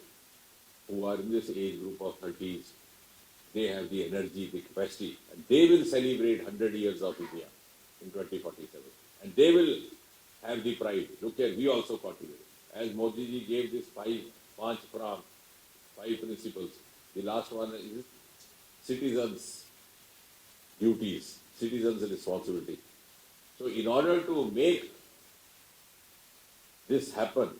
C: who are in this age group of 30s, they have the energy, the capacity, and they will celebrate 100 years of India in 2047. And they will have the pride. Look here, we also contribute. As Modi ji gave this five principles. The last one is citizens' duties, citizens' responsibility. So in order to make this happen,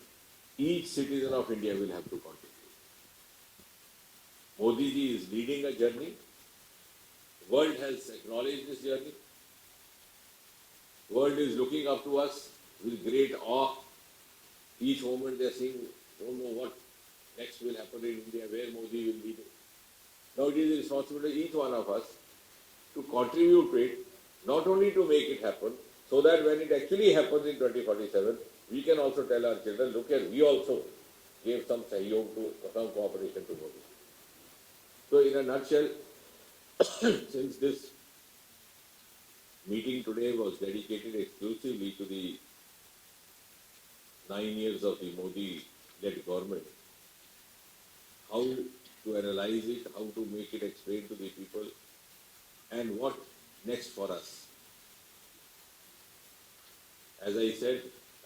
C: each citizen of India will have to contribute. Modi ji is leading a journey. The world has acknowledged this journey. The world is looking up to us with great awe. Each moment they are seeing, don't know what next will happen in India, where Modi will lead it. Now it is the responsibility of each one of us to contribute to it, not only to make it happen, so that when it actually happens in 2047, we can also tell our children, look here, we also gave some cooperation to Modi. So in a nutshell, since this meeting today was dedicated exclusively to the 9 years of the Modi-led government, how to analyze it, how to make it explain to the people, and what next for us. As I said,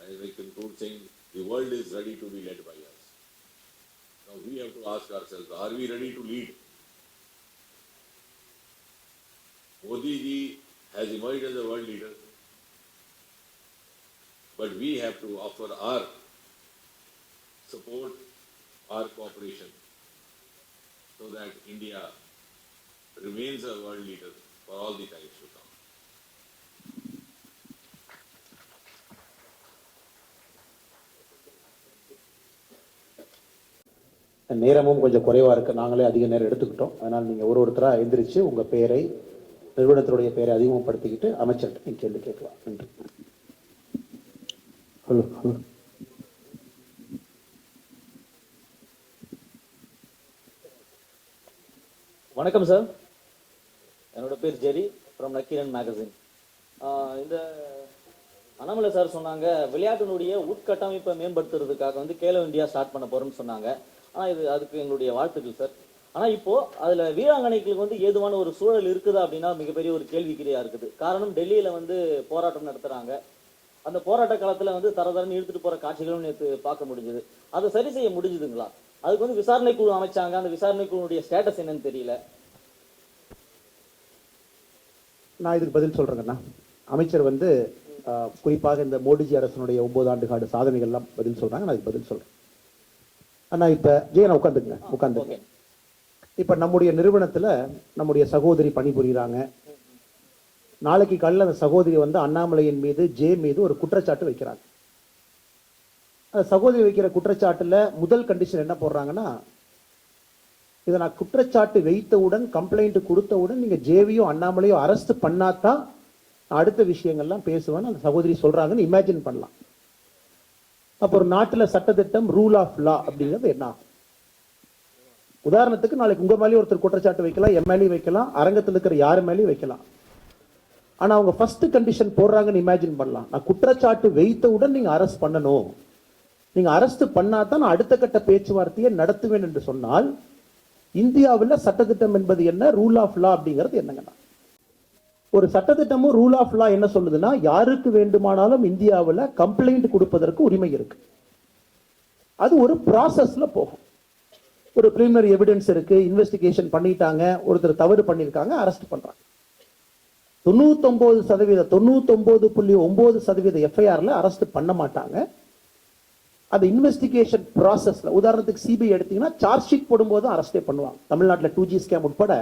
C: as I conclude saying, the world is ready to be led by us. Now we have to ask ourselves, are we ready to lead? Modi ji has emerged as a world leader, but we have to offer our support, our cooperation, so that India remains a world leader for all the times to come.
A: நேரமும் கொஞ்சம் குறைவா இருக்கு, நாங்களே அதிக நேரம் எடுத்துக்கிட்டோம். அதனால் நீங்க ஒருத்தரா எந்திரிச்சு உங்க பெயரை, நிறுவனத்தினுடைய பெயரை அதிகப்படுத்திக்கிட்டு அமைச்சர்கிட்ட நீங்க கேள்வி கேட்கலாம். நன்றி. Hello hello.
B: வணக்கம் சார், என்னோட பேர் ஜெரி ஃப்ரம் நக்கீரன் மேகசின். இந்த அண்ணாமலை சார் சொன்னாங்க விளையாட்டினுடைய உட்கட்டமைப்பை மேம்படுத்துறதுக்காக வந்து கேலோ இந்தியா ஸ்டார்ட் பண்ண போறோம்னு சொன்னாங்க. ஆனால் அதுக்கு எங்களுடைய வாழ்த்துக்கள் சார். ஆனால் இப்போ அதில் வீராங்கனைகளுக்கு வந்து ஏதுவான ஒரு சூழல் இருக்குதா அப்படின்னா மிகப்பெரிய ஒரு கேள்விக்குறியா இருக்குது. காரணம், டெல்லியில் வந்து போராட்டம் நடத்துகிறாங்க. அந்த போராட்ட காலத்தில் வந்து தரதரன்னு இழுத்துட்டு போகிற காட்சிகளும் நேற்று பார்க்க முடிஞ்சது. அதை சரி செய்ய முடிஞ்சுதுங்களா? அதுக்கு வந்து விசாரணை குழு அமைச்சாங்க, அந்த விசாரணை குழுவுடைய ஸ்டேட்டஸ் என்னன்னு தெரியல.
A: நான் இதுக்கு பதில் சொல்றேங்கண்ணா. அமைச்சர் வந்து குறிப்பாக இந்த மோடிஜி அரசனுடைய 9 ஆண்டு கால சாதனைகள்லாம் பதில் சொல்றாங்க. நான் இதுக்கு பதில் சொல்றேன். அண்ணா இப்ப ஜெயனா உட்காந்துங்க. இப்ப நம்முடைய நிறுவனத்துல நம்முடைய சகோதரி பணிபுரிகிறாங்க. நாளைக்கு காலையில் அந்த சகோதரி வந்து அண்ணாமலையின் மீது மீது ஒரு குற்றச்சாட்டு வைக்கிறாங்க. அந்த சகோதரி வைக்கிற குற்றச்சாட்டுல முதல் கண்டிஷன் என்ன போடுறாங்கன்னா, இதை நான் குற்றச்சாட்டு வைத்தவுடன், கம்ப்ளைண்ட் கொடுத்தவுடன் நீங்க ஜேவியோ அண்ணாமலையோ அரெஸ்ட் பண்ணாதான் அடுத்த விஷயங்கள்லாம் பேசுவேன்னு அந்த சகோதரி சொல்றாங்கன்னு இமேஜின் பண்ணலாம். அப்போ ஒரு நாட்டுல சட்டத்திட்டம், ரூல் ஆஃப் லா அப்படிங்கிறது என்ன ஆகும்? உதாரணத்துக்கு நாளைக்கு உங்க மேலேயும் ஒருத்தர் குற்றச்சாட்டு வைக்கலாம், எம்எல்ஏ வைக்கலாம், அரங்கத்தில் இருக்கிற யாரு மேலேயும் வைக்கலாம். ஆனா அவங்க ஃபர்ஸ்ட் கண்டிஷன் போடுறாங்கன்னு இமேஜின் பண்ணலாம். நான் குற்றச்சாட்டு வைத்தவுடன் நீங்க அரெஸ்ட் பண்ணணும், நீங்க அரெஸ்ட் பண்ணாதான் நான் அடுத்த கட்ட பேச்சுவார்த்தையை நடத்துவேன் என்று சொன்னால், இந்தியாவில் சட்டத்திட்டம் என்பது என்ன, ரூல் ஆஃப் லா அப்படிங்கிறது என்னங்கன்னா, ஒரு சட்டத்திட்டமும் ரூல் ஆஃப் லா என்ன சொல்லுதுன்னா, யாருக்கு வேண்டுமானாலும் இந்தியாவில் கம்ப்ளைண்ட் கொடுப்பதற்கு உரிமை இருக்கு. அது ஒரு ப்ராசஸ்ல போகும். ஒரு பிரிலிமினரி எவிடன்ஸ் இருக்கு, இன்வெஸ்டிகேஷன் பண்ணிட்டாங்க, ஒருத்தர் தவறு பண்ணியிருக்காங்க, அரெஸ்ட் பண்றாங்க. 99.9% எஃப்ஐஆர்ல அரெஸ்ட் பண்ண மாட்டாங்க. அது இன்வெஸ்டிகேஷன் ப்ராசஸ்ல, உதாரணத்துக்கு சிபிஐ எடுத்தீங்கன்னா சார்ஜ் ஷீட் போடும்போது அரெஸ்டே பண்ணுவாங்க. தமிழ்நாட்டில் 2G ஸ்கேம் உட்பட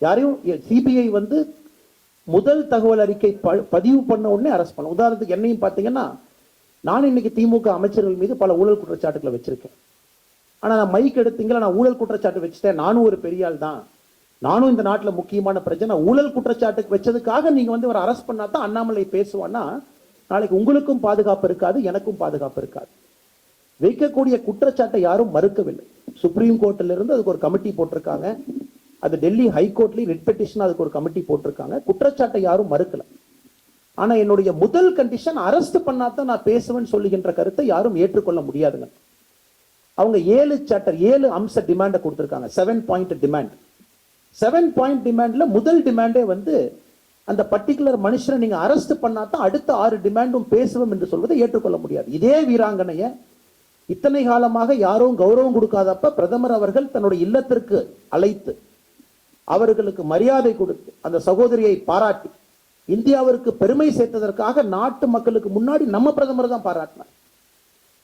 A: யாரையும் சிபிஐ வந்து முதல் தகவல் அறிக்கை பதிவு பண்ண உடனே அரெஸ்ட் பண்ண. உதாரணத்துக்கு என்னையும் பார்த்தீங்கன்னா, நான் இன்னைக்கு திமுக அமைச்சர்கள் மீது பல ஊழல் குற்றச்சாட்டுகளை வச்சிருக்கேன். ஆனா நான் மைக் எடுத்தீங்களா, நான் ஊழல் குற்றச்சாட்டு வச்சுட்டேன், நானும் ஒரு பெரிய ஆள் தான், நானும் இந்த நாட்டில் முக்கியமான பிரச்சனை, ஊழல் குற்றச்சாட்டுக்கு வச்சதுக்காக நீங்க வந்து ஒரு அரெஸ்ட் பண்ணாதான் அண்ணாமலை பேசுவான்னா, நாளைக்கு உங்களுக்கும் பாதுகாப்பு இருக்காது, எனக்கும் பாதுகாப்பு இருக்காது. வைக்கக்கூடிய குற்றச்சாட்டை யாரும் மறுக்கவில்லை. சுப்ரீம் கோர்ட்ல இருந்து அதுக்கு ஒரு கமிட்டி போட்டிருக்காங்க. அது டெல்லி ஹைகோர்ட்லயும் ரிட் பெட்டிஷன் அதுக்கு ஒரு கமிட்டி போட்டிருக்காங்க. குற்றச்சாட்டை யாரும் மறுக்கல. ஆனா என்னுடைய முதல் கண்டிஷன், அரெஸ்ட் பண்ணாதான் நான் பேசுவேன்னு சொல்லுகின்ற கருத்தை யாரும் ஏற்றுக்கொள்ள முடியாதுங்க. அவங்க 7 அம்ச டிமாண்ட கொடுத்திருக்காங்க. 7 பாயிண்ட் டிமாண்ட். 7 பாயிண்ட் டிமாண்ட்ல முதல் டிமாண்டே வந்து அந்த பர்டிகுலர் மனுஷனை நீங்க அரெஸ்ட் பண்ணாதான் அடுத்த 6 டிமாண்டும் பேசுவோம் என்று சொல்வதை ஏற்றுக்கொள்ள முடியாது. இதே வீராங்கனைய இத்தனை காலமாக யாரும் கௌரவம் கொடுக்காதப்ப பிரதமர் அவர்கள் தன்னுடைய இல்லத்திற்கு அழைத்து அவர்களுக்கு மரியாதை கொடுத்து அந்த சகோதரியை பாராட்டி இந்தியாவிற்கு பெருமை சேர்த்ததற்காக நாட்டு மக்களுக்கு முன்னாடி நம்ம பிரதமர் தான் பாராட்டினார்.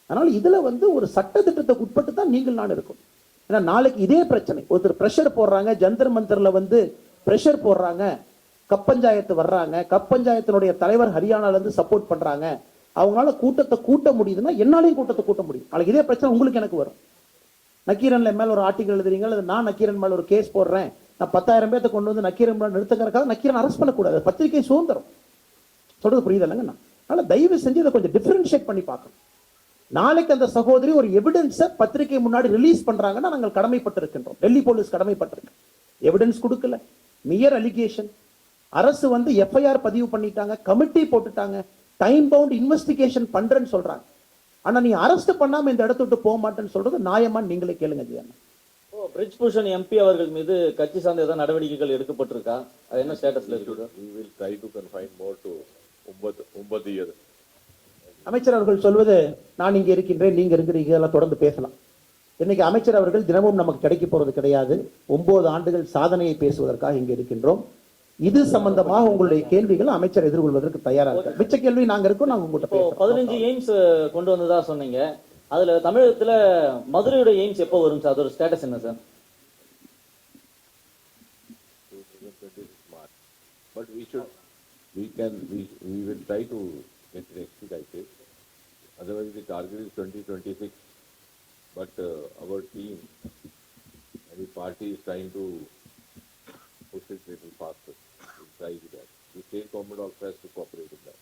A: அதனால இதுல ஒரு சட்ட திட்டத்துக்கு உட்பட்டு தான் நீங்கள் நான் இருக்கும். ஏன்னா நாளைக்கு இதே பிரச்சனை ஒருத்தர் பிரஷர் போடுறாங்க, ஜந்தர் மந்தர்ல பிரஷர் போடுறாங்க, கப்பஞ்சாயத்து வர்றாங்க, கப்பஞ்சாயத்தினுடைய தலைவர் ஹரியானால இருந்து சப்போர்ட் பண்றாங்க, அவங்களால கூட்டத்தை கூட்ட முடியுதுன்னா என்னாலையும் கூட்டத்தை கூட்ட முடியும். நாளைக்கு இதே பிரச்சனை உங்களுக்கு எனக்கு வரும். நக்கீரன்ல மேல ஒரு ஆர்டிகல் எழுதுறீங்க, நான் நக்கீரன் மேல ஒரு கேஸ் போடுறேன், நான் 10,000 பேர்த்த கொண்டு வந்து நக்கீரன் மேல நிறுத்துக்கிறதுக்காக நக்கீரன் அரெஸ்ட் பண்ணக்கூடாது. பத்திரிகை சுதந்திரம் சொல்றது புரியுதில்லைங்க. அதனால தயவு செஞ்சு இதை கொஞ்சம் டிஃபரன்ஷியேட் பண்ணி பார்க்கணும். நாளைக்கு அந்த சகோதரி ஒரு எவிடன்ஸை பத்திரிகை முன்னாடி ரிலீஸ் பண்றாங்கன்னா நாங்கள் கடமைப்பட்டிருக்கின்றோம். டெல்லி போலீஸ் கடமைப்பட்டிருக்கு. எவிடன்ஸ் கொடுக்கல, மியர் அலிகேஷன். அரசு எஃப்ஐஆர் பதிவு பண்ணிட்டாங்க, கமிட்டி போட்டுட்டாங்க, டைம் பவுண்ட் இன்வெஸ்டிகேஷன் பண்றேன்னு சொல்றாங்க. ஆனா நீ அரெஸ்ட் பண்ணாம இந்த இடத்த விட்டு போக மாட்டேன்னு சொல்றது நியாயமான்னு நீங்களே கேளுங்க ஜியா.
B: பிரிட்ஜ் பூஷன் எம்பி அவர்கள் மீது கட்சி சார்ந்த ஏதாவது நடவடிக்கைகள் எடுக்கப்பட்டிருக்கா? அது என்ன ஸ்டேட்டஸ்ல இருக்கு?
C: We will try to confine more to 9 years.
A: அமைச்சர் அவர்கள் சொல்வது நான் இங்க இருக்கின்றேன், நீங்க இருக்கிறீங்க, எல்லாம் தொடர்ந்து பேசலாம். இன்னைக்கு அமைச்சர் அவர்கள் தினமும் நமக்கு கிடைக்க போறது கிடையாது. 9 ஆண்டுகள் சாதனையை பேசுவதற்காக இங்க இருக்கின்றோம். இது சம்பந்தமாக உங்களுடைய கேள்விகள் அமைச்சர் எதிர்கொள்வதற்கு தயாரா இருக்கார். மிச்ச கேள்வி நாங்க இருக்கோம், நாங்க உங்கள்கிட்ட பேசுறோம்.
B: 15 எய்ம்ஸ் கொண்டு வந்ததா சொன்னீங்க. அதுல தமிழகத்துல மதுரையோட எய்ம்ஸ் எப்போ வரும் சார்? அதோட ஸ்டேட்டஸ் என்ன sir?
C: But we will try to get it expedited. Otherwise, the target is 2026. But our team and the party is trying to push it a little faster. We'll try to that. The state government also has to cooperate with that.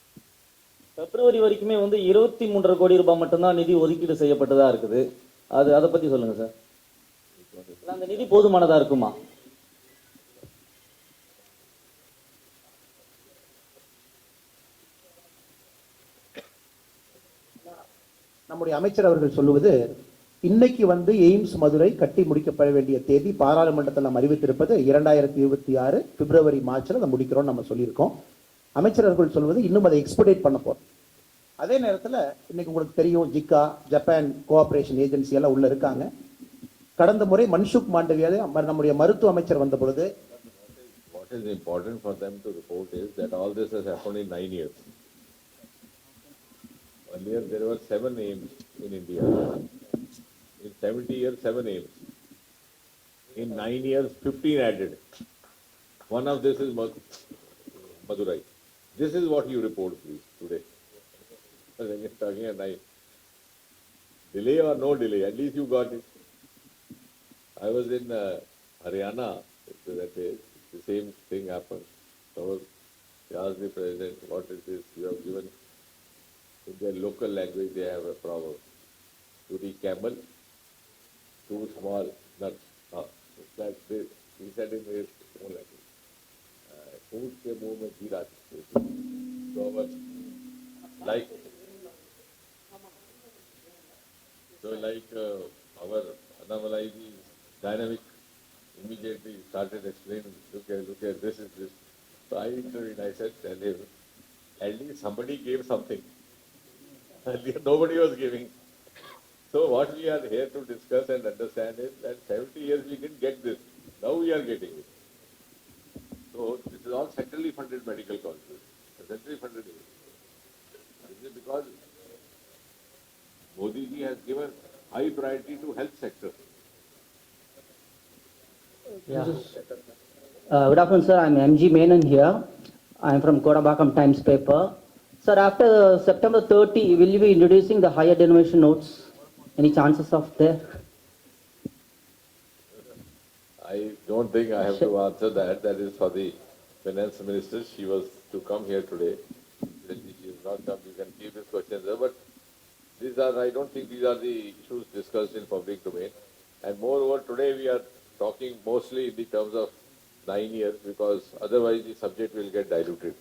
B: பிப்ரவரி வரைக்குமே 23.5 கோடி ரூபாய் மட்டும்தான் நிதி ஒதுக்கீடு செய்யப்பட்டதா இருக்குது. அதை பத்தி சொல்லுங்க சார். அந்த நிதி போதுமானதா இருக்குமா?
A: நம்முடைய அமைச்சர் அவர்கள் சொல்லுவது இன்னைக்கு எய்ம்ஸ் மதுரை கட்டி முடிக்கப்பட வேண்டிய தேதி பாராளுமன்றத்தில் நாம் அறிவித்திருப்பது 2026 பிப்ரவரி மார்ச்ல அதை முடிக்கிறோம் நம்ம சொல்லியிருக்கோம். அமைச்சர் அவர்கள் சொல்வது இன்னும் அதை எக்ஸ்பெடிட் பண்ண போறோம். அதே நேரத்தில் இன்னைக்கு உங்களுக்கு தெரியும், ஜிக்கா ஜப்பான் கோஆபரேஷன் ஏஜென்சி எல்லாம் உள்ள இருக்காங்க. கடந்த முறை மன்சுக் மாண்டவியாலே நம்முடைய மருத்துவ அமைச்சர் வந்த பொழுது
C: What is important for them to report is that all this has happened in 9 years. Earlier there were 7 aims in India. In 70 years, 7 aims. In 9 years, 15 added. One of this is Madurai. This is what you report, please, today. When you're talking at night. Delay or no delay, at least you got it. I was in Haryana that day. The same thing happened. So I asked the president, what is this? You have given, in their local language, they have a proverb. To the camel, 2 small nuts. It's like this. He said in his own language. Food ke muh mein ghee aati. So our Annamalai is dynamic, immediately started explaining, look at this is this. So I intervened, I said, tell him, at least somebody gave something. Earlier nobody was giving. So what we are here to discuss and understand is that 70 years we didn't get this. Now we are getting it. So this is all centrally funded medical colleges. Centrally funded. This is because Modi ji has given high priority to health sector.
D: Yeah. Good afternoon, sir. I'm MG Menon here. I'm from Kodabakam Times paper. Sir, after September 30, will you be introducing the higher denomination notes? Any chances of there?
C: I don't think I have to answer that. That is for the finance minister. She was to come here today. She has not come. You can keep this question there. But I don't think these are the issues discussed in public domain. And moreover, today we are talking mostly in the terms of 9 years because otherwise the subject will get diluted.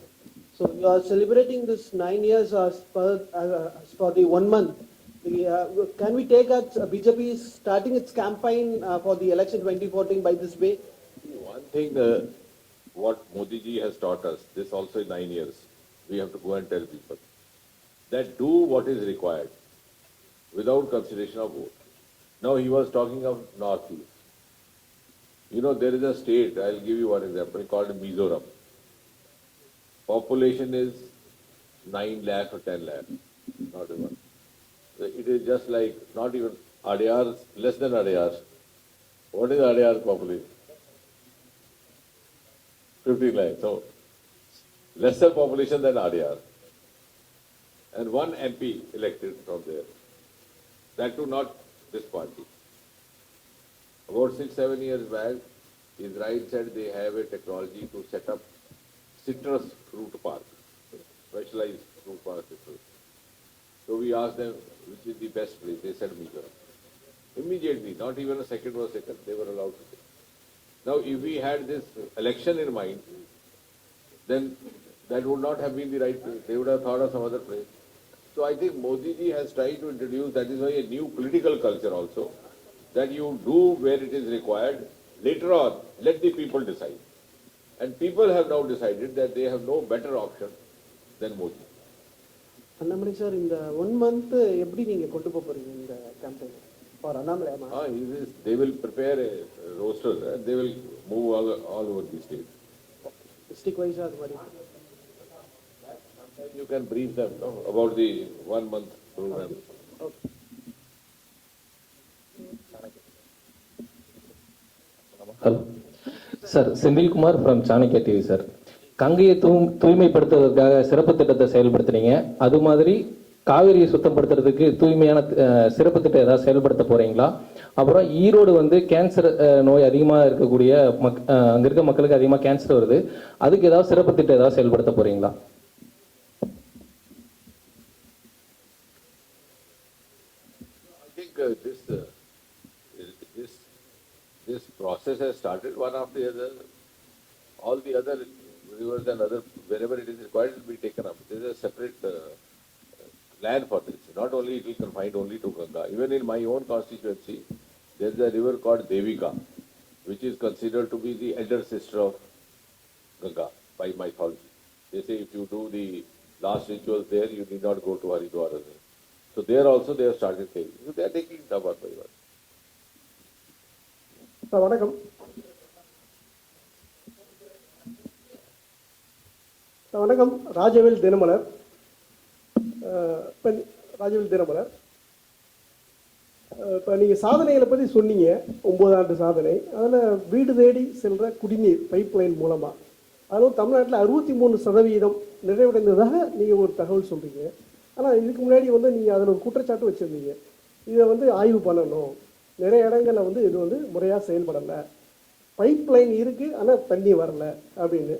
E: So you are celebrating this 9 years as for the 1 month. Can we take that BJP is starting its campaign for the election 2014 by this way?
C: One thing what Modi ji has taught us, this also in 9 years, we have to go and tell people that do what is required without consideration of vote. Now he was talking of Northeast. You know, there is a state, I'll give you one example, called Mizoram. Population is 9 lakh or 10 lakh, not even. It is just like, not even Adyar, less than Adyar. What is Adyar's population? 15 lakhs. So, lesser population than Adyar. And one MP elected from there. That too not this party. About 6-7 years back, Israel said they have a technology to set up citrus fruit park, specialized fruit park. So we asked them which is the best place. They said Mizoram. Immediately, not even a second was taken, they were allowed to take. Now, if we had this election in mind, then that would not have been the right place. They would have thought of some other place. So I think Modi ji has tried to introduce, that is why a new political culture also, that you do where it is required. Later on, let the people decide. And people have now decided that they have no better option than Modi.
E: Annamalai sir, in the 1 month, எப்படி நீங்க கொண்டு போறீங்க இந்த campaign for Annamalai?
C: They will prepare a roster and they will move all over the state.
E: District wise அது மாதிரி.
C: You can brief them about the 1 month program.
E: Okay.
F: Hello sir, Senthilkumar from Chanakya TV sir. கங்கையை தூய்மைப்படுத்துவதற்காக சிறப்பு திட்டத்தை செயல்படுத்துனீங்க. அது மாதிரி காவிரியை சுத்தப்படுத்துறதுக்கு தூய்மையான சிறப்பு திட்டம் ஏதாவது செயல்படுத்த போறீங்களா? அப்புறம் ஈரோடு வந்து கேன்சர் நோய் அதிகமாக இருக்கக்கூடிய அங்கே இருக்க மக்களுக்கு அதிகமாக கேன்சர் வருது. அதுக்கு ஏதாவது சிறப்பு திட்டம் ஏதாவது செயல்படுத்த போறீங்களா?
C: This process has started one after the other. All the other rivers and other, wherever it is required, will be taken up. There is a separate plan for this. Not only it will confine only to Ganga. Even in my own constituency, there is a river called Devika, which is considered to be the elder sister of Ganga by mythology. They say if you do the last rituals there, you need not go to Haridwar. So there also they have started taking. So they are taking it up one by one.
G: Sir வணக்கம். வணக்கம். ராஜவேல் தினமலர். ராஜவேல் தினமலர். இப்போ நீங்கள் சாதனைகளை பற்றி சொன்னீங்க, 9 ஆண்டு சாதனை. அதில் வீடு தேடி செல்கிற குடிநீர் பைப்லைன் மூலமாக, அதுவும் தமிழ்நாட்டில் 63% நிறைவடைந்ததாக நீங்கள் ஒரு தகவல் சொல்கிறீங்க. ஆனால் இதுக்கு முன்னாடி வந்து நீங்கள் அதில் ஒரு குற்றச்சாட்டு வச்சுருந்தீங்க, இதை வந்து ஆய்வு பண்ணணும், நிறைய இடங்களில் வந்து இது வந்து முறையாக செயல்படலை, பைப் லைன் இருக்குது ஆனால் தண்ணி வரல அப்படின்னு.